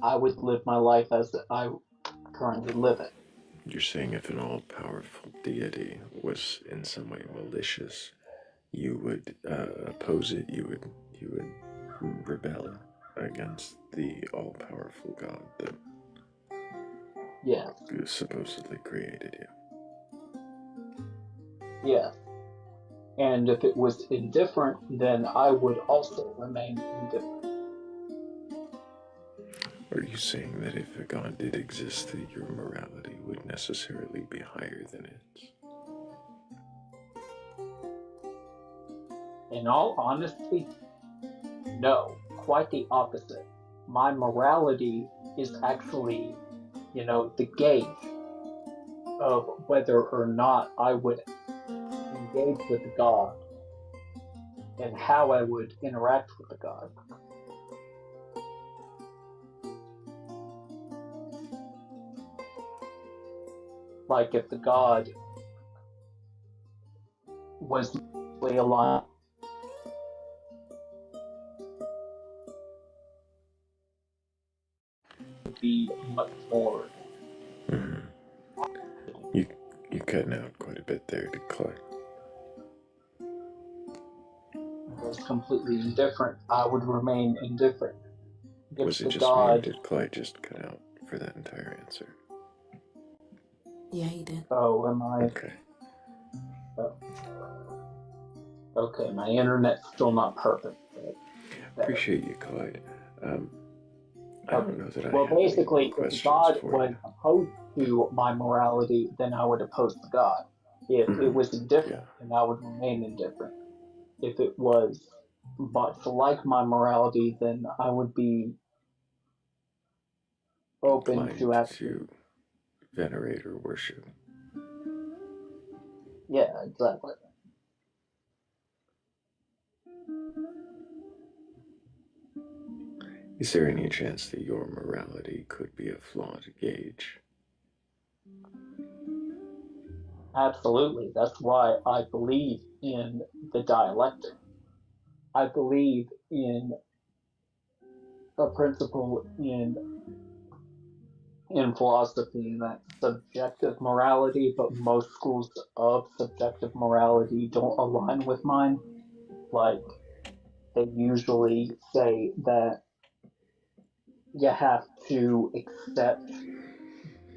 I would live my life as I currently live it. You're saying if an all-powerful deity was in some way malicious, you would oppose it. You would rebel against the all-powerful God that supposedly created you. Yes. And if it was indifferent, then I would also remain indifferent. Are you saying that if a God did exist, that your morality would necessarily be higher than its? In all honesty, no, quite the opposite. My morality is actually, the gauge of whether or not I would engage with God and how I would interact with the God. Like if the God was alive, would be much more. You cutting out quite a bit there, Clyde. Was completely indifferent, I would remain indifferent. If Was it the just God, me, or did Clyde just cut out for that entire answer? Yeah, he did. Oh, am I? Okay. Oh. Okay, my internet's still not perfect. Appreciate you, Clyde. I don't know that I well, have basically, any if God for was you. opposed to my morality, then I would oppose the God. If it was indifferent, then I would remain indifferent. If it was much like my morality, then I would be open Inclined to actually. to venerate or worship. Yeah, exactly. Is there any chance that your morality could be a flawed gauge? Absolutely. That's why I believe in the dialectic. I believe in a principle in philosophy, and that's subjective morality, but most schools of subjective morality don't align with mine. Like, they usually say that you have to accept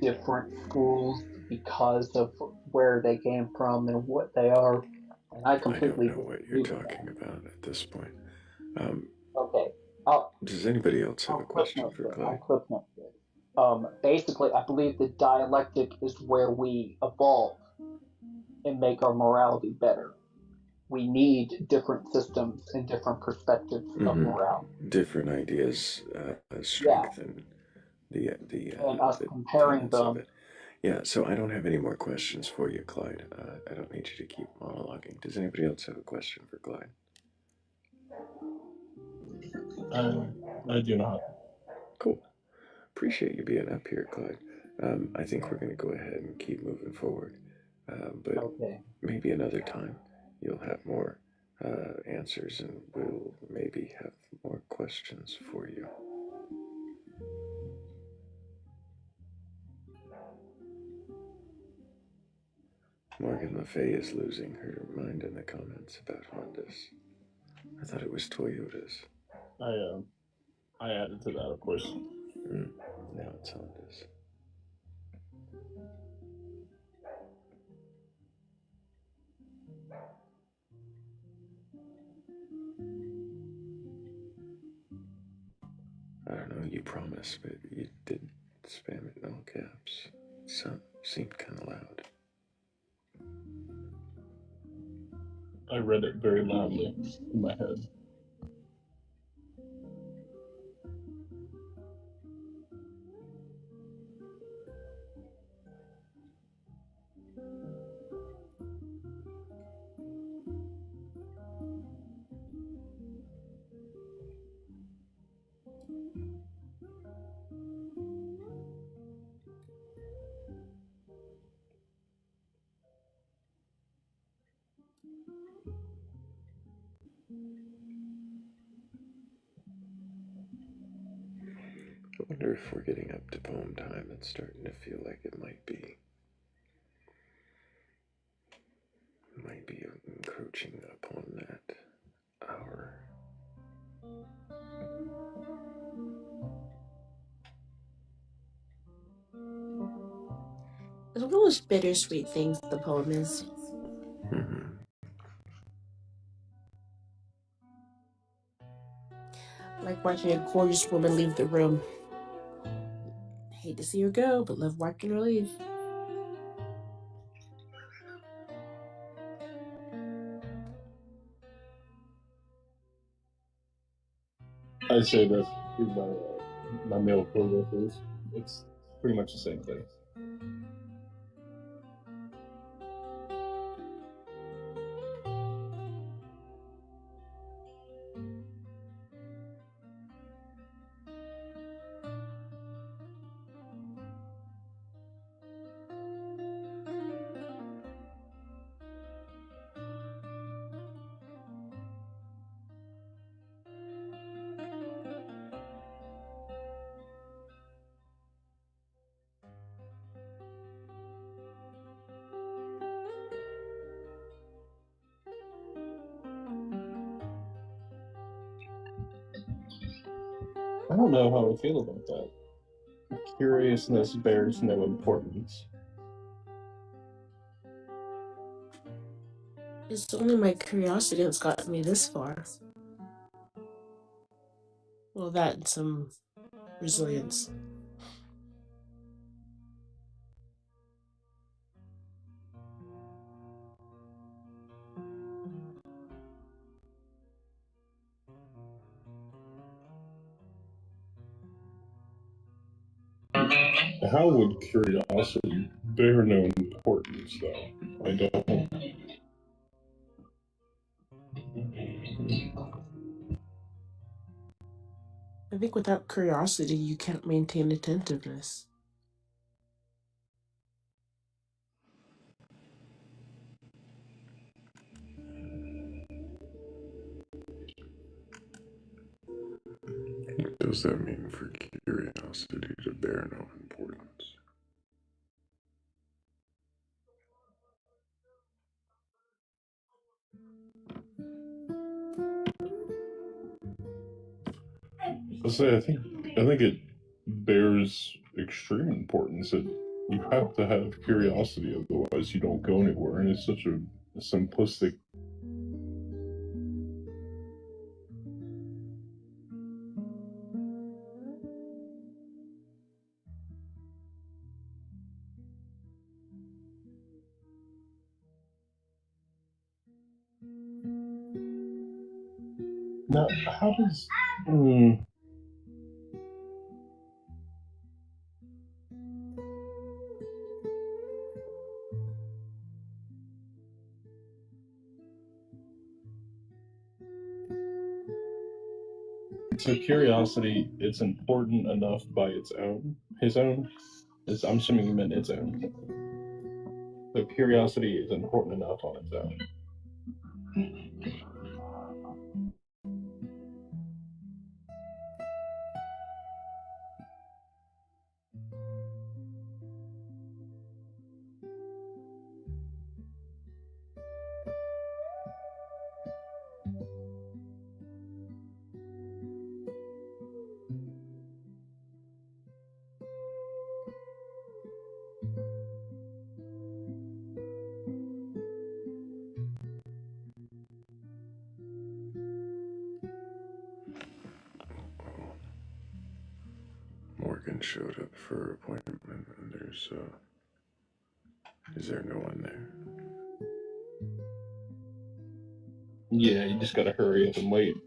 different schools because of where they came from and what they are. And I completely don't know what you're talking about at this point. Okay. Does anybody else have a question for Clyde? I'll clip note this. Basically, I believe the dialectic is where we evolve and make our morality better. We need different systems and different perspectives of morality. Different ideas strengthen the and us comparing tenets of them. it. Yeah, so I don't have any more questions for you, Clyde. I don't need you to keep monologuing. Does anybody else have a question for Clyde? I do not. Cool. Appreciate you being up here, Clyde. I think we're going to go ahead and keep moving forward. But Okay. maybe another time you'll have more answers and we'll maybe have more questions for you. Morgan Le Fay is losing her mind in the comments about Hondas. I thought it was Toyotas. I added to that, of course. Now it's Hondas. I don't know, you promised, but you did spam it in all caps. Seemed kind of loud. I read it very loudly in my head. I wonder if we're getting up to poem time. It's starting to feel like it might be. Might be encroaching upon that hour. It's one of those bittersweet things the poem is. Like watching a gorgeous woman leave the room. Hate to see her go, but love watching her leave. I say that to my male coworkers. It's pretty much the same thing. I don't know how I feel about that. Curiousness bears no importance. It's only my curiosity that's gotten me this far. Well, that and some resilience. How would curiosity bear no importance, though? I don't. I think without curiosity, you can't maintain attentiveness. What does that mean for curiosity to bear no importance? I think it bears extreme importance. That you have to have curiosity, otherwise you don't go anywhere. And it's such a simplistic. Now, how does? So curiosity, it's important enough by its own, his own. I'm assuming you meant its own. So curiosity is important enough on its own. Morgan showed up for her appointment, and there's, is there no one there? Yeah, you just gotta hurry up and wait.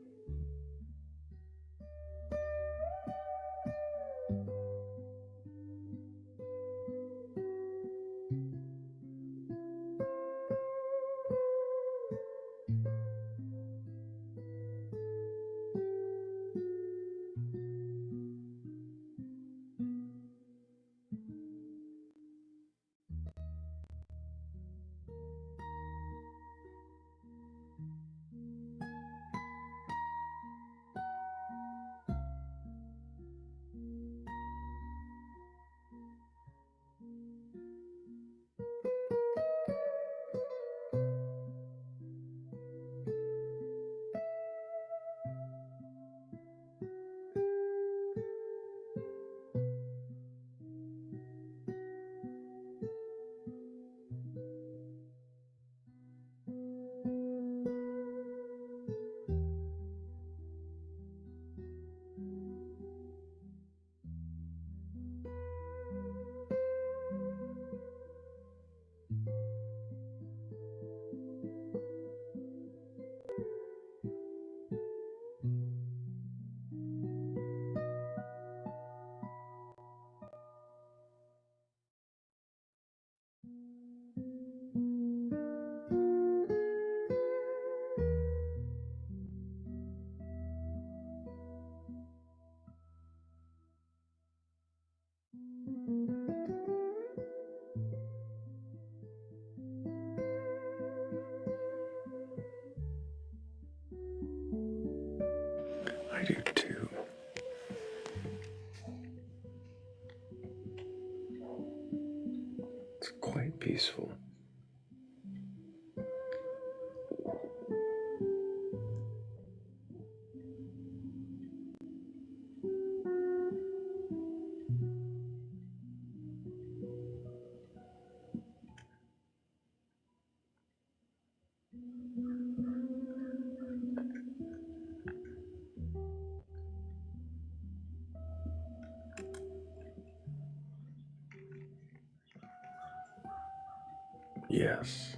I do too. It's quite peaceful. Yes.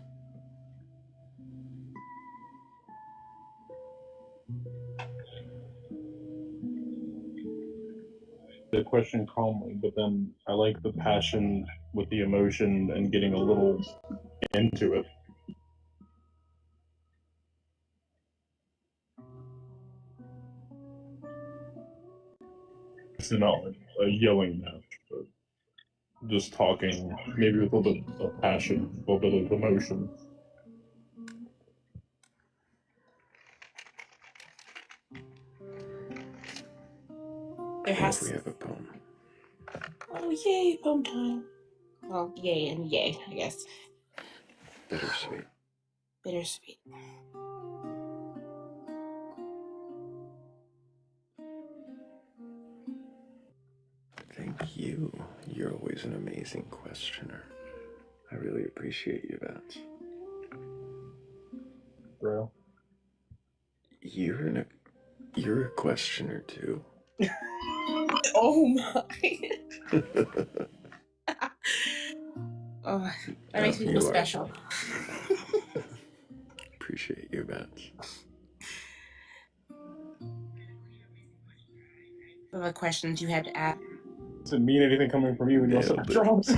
The question calmly, but then I like the passion with the emotion and getting a little into it. It's not like a yelling match, but just talking, maybe with a little bit of passion, a little bit of emotion. There What has if we have a poem? Oh, yay, poem time. Well, yay and yay, I guess. Bittersweet. Bittersweet. Thank you. You're always an amazing questioner. I really appreciate you, Bats. Thrayle? You're a questioner too. Oh my. Oh, that makes me feel special. Appreciate you, Bats. What questions you had to ask? Doesn't mean anything coming from you when you also have drops.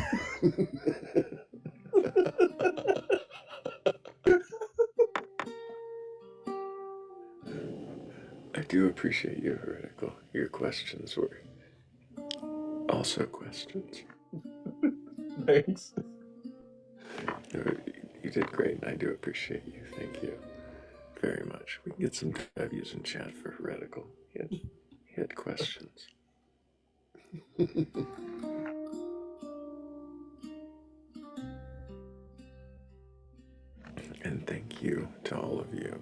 I do appreciate your questions were also questions. Thanks. You did great, and I do appreciate you. Thank you very much. We can get some W's in chat for Heretical. He had questions. And thank you to all of you.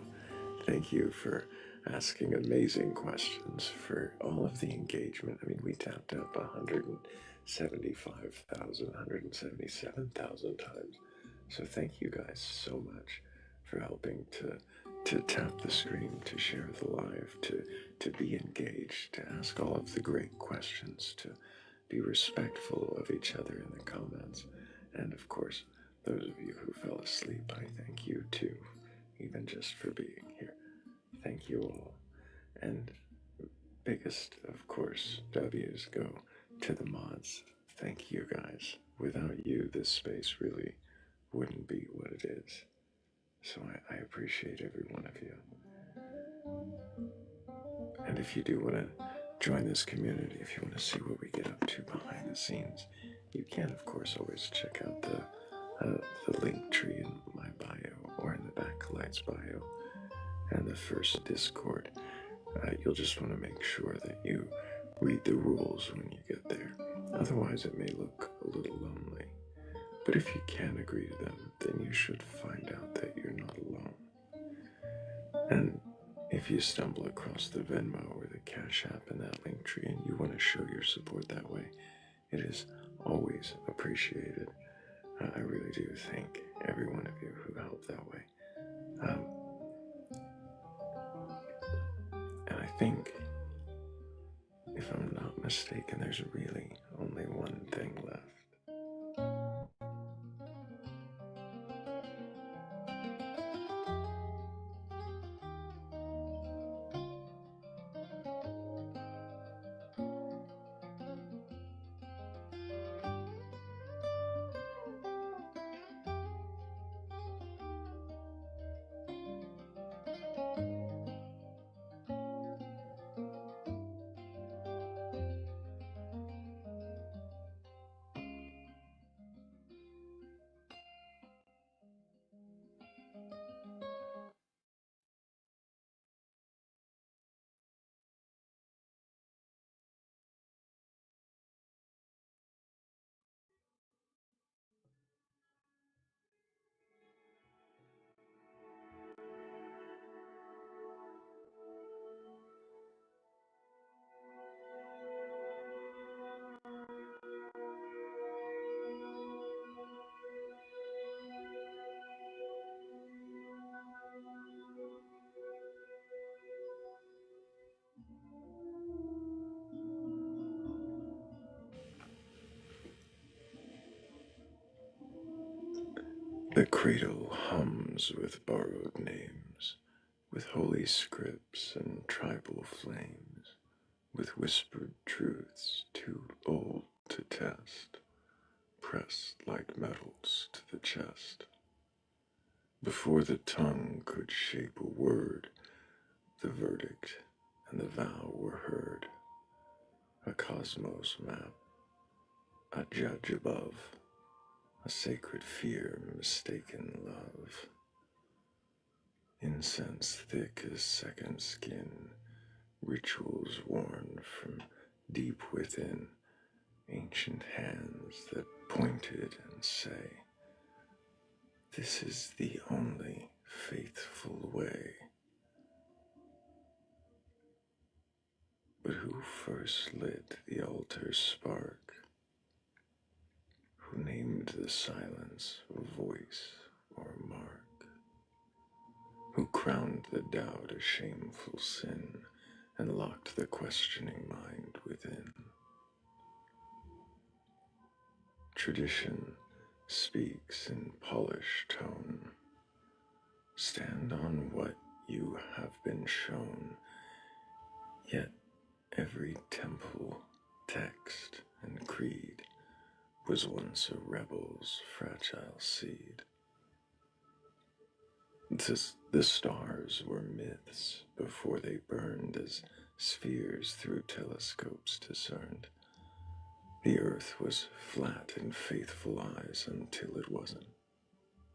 Thank you for asking amazing questions, for all of the engagement. I mean, we tapped up 175,000, 177,000 times. So thank you guys so much for helping to tap the screen, to share the live, to be engaged, to ask all of the great questions, to be respectful of each other in the comments. And of course, those of you who fell asleep, I thank you too, even just for being here. Thank you all. And biggest, of course, W's go to the mods. Thank you guys. Without you, this space really wouldn't be what it is. So I appreciate every one of you. And if you do want to join this community, if you want to see what we get up to behind the scenes, you can, of course, always check out the link tree in my bio or in the Batcolyte's bio and the first Discord. You'll just want to make sure that you read the rules when you get there. Otherwise, it may look a little lonely. But if you can agree to them, then you should find out that you're not alone. And if you stumble across the Venmo or the Cash App in that link tree and you want to show your support that way, it is always appreciated. I really do thank every one of you who helped that way. And I think, if I'm not mistaken, there's really only one thing left. The cradle hums with borrowed names, with holy scripts and tribal flames, with whispered truths too old to test, pressed like metals to the chest. Before the tongue could shape a word, the verdict and the vow were heard. A cosmos map, a judge above, a sacred fear, mistaken love. Incense thick as second skin, rituals worn from deep within, ancient hands that pointed and say, this is the only faithful way. But who first lit the altar's spark? Who named the silence a voice or mark? Who crowned the doubt a shameful sin and locked the questioning mind within? Tradition speaks in polished tone. Stand on what you have been shown, yet every temple, text, and creed was once a rebel's fragile seed. The stars were myths before they burned as spheres through telescopes discerned. The earth was flat in faithful eyes until it wasn't.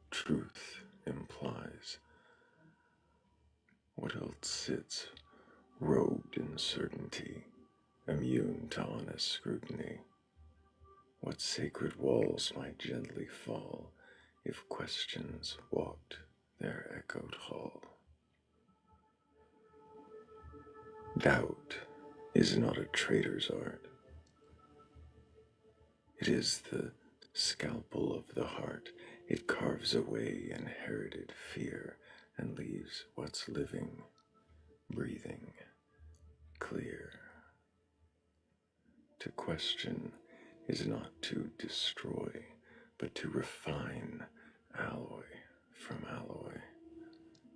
Truth implies. What else sits robed in certainty, immune to honest scrutiny? What sacred walls might gently fall if questions walked their echoed hall? Doubt is not a traitor's art. It is the scalpel of the heart. It carves away inherited fear and leaves what's living, breathing, clear. To question is not to destroy, but to refine alloy from alloy,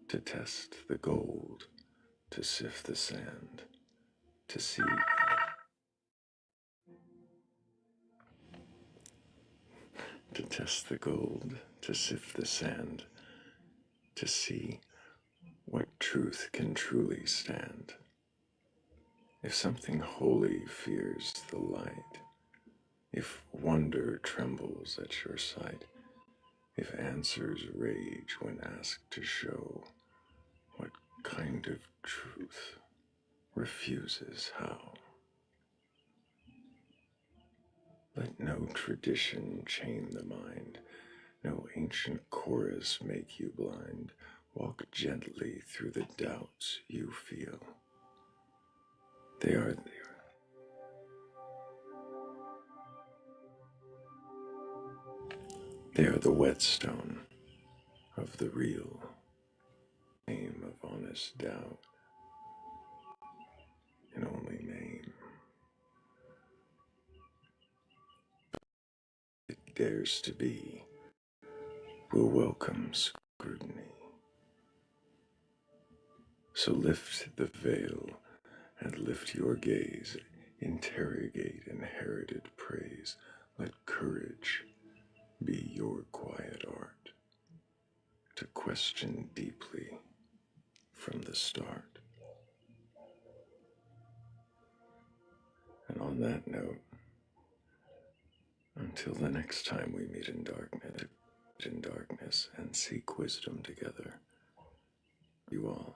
to test the gold, to sift the sand, to see. To test the gold, to sift the sand, to see what truth can truly stand. If something holy fears the light, if wonder trembles at your sight, if answers rage when asked to show, what kind of truth refuses how? Let no tradition chain the mind, no ancient chorus make you blind. Walk gently through the doubts you feel. They are there. They are the whetstone of the real, name of honest doubt, and only name. It dares to be, will welcome scrutiny. So lift the veil and lift your gaze, interrogate inherited praise. Let courage be your quiet art, to question deeply from the start. And on that note, until the next time we meet in darkness and seek wisdom together, you all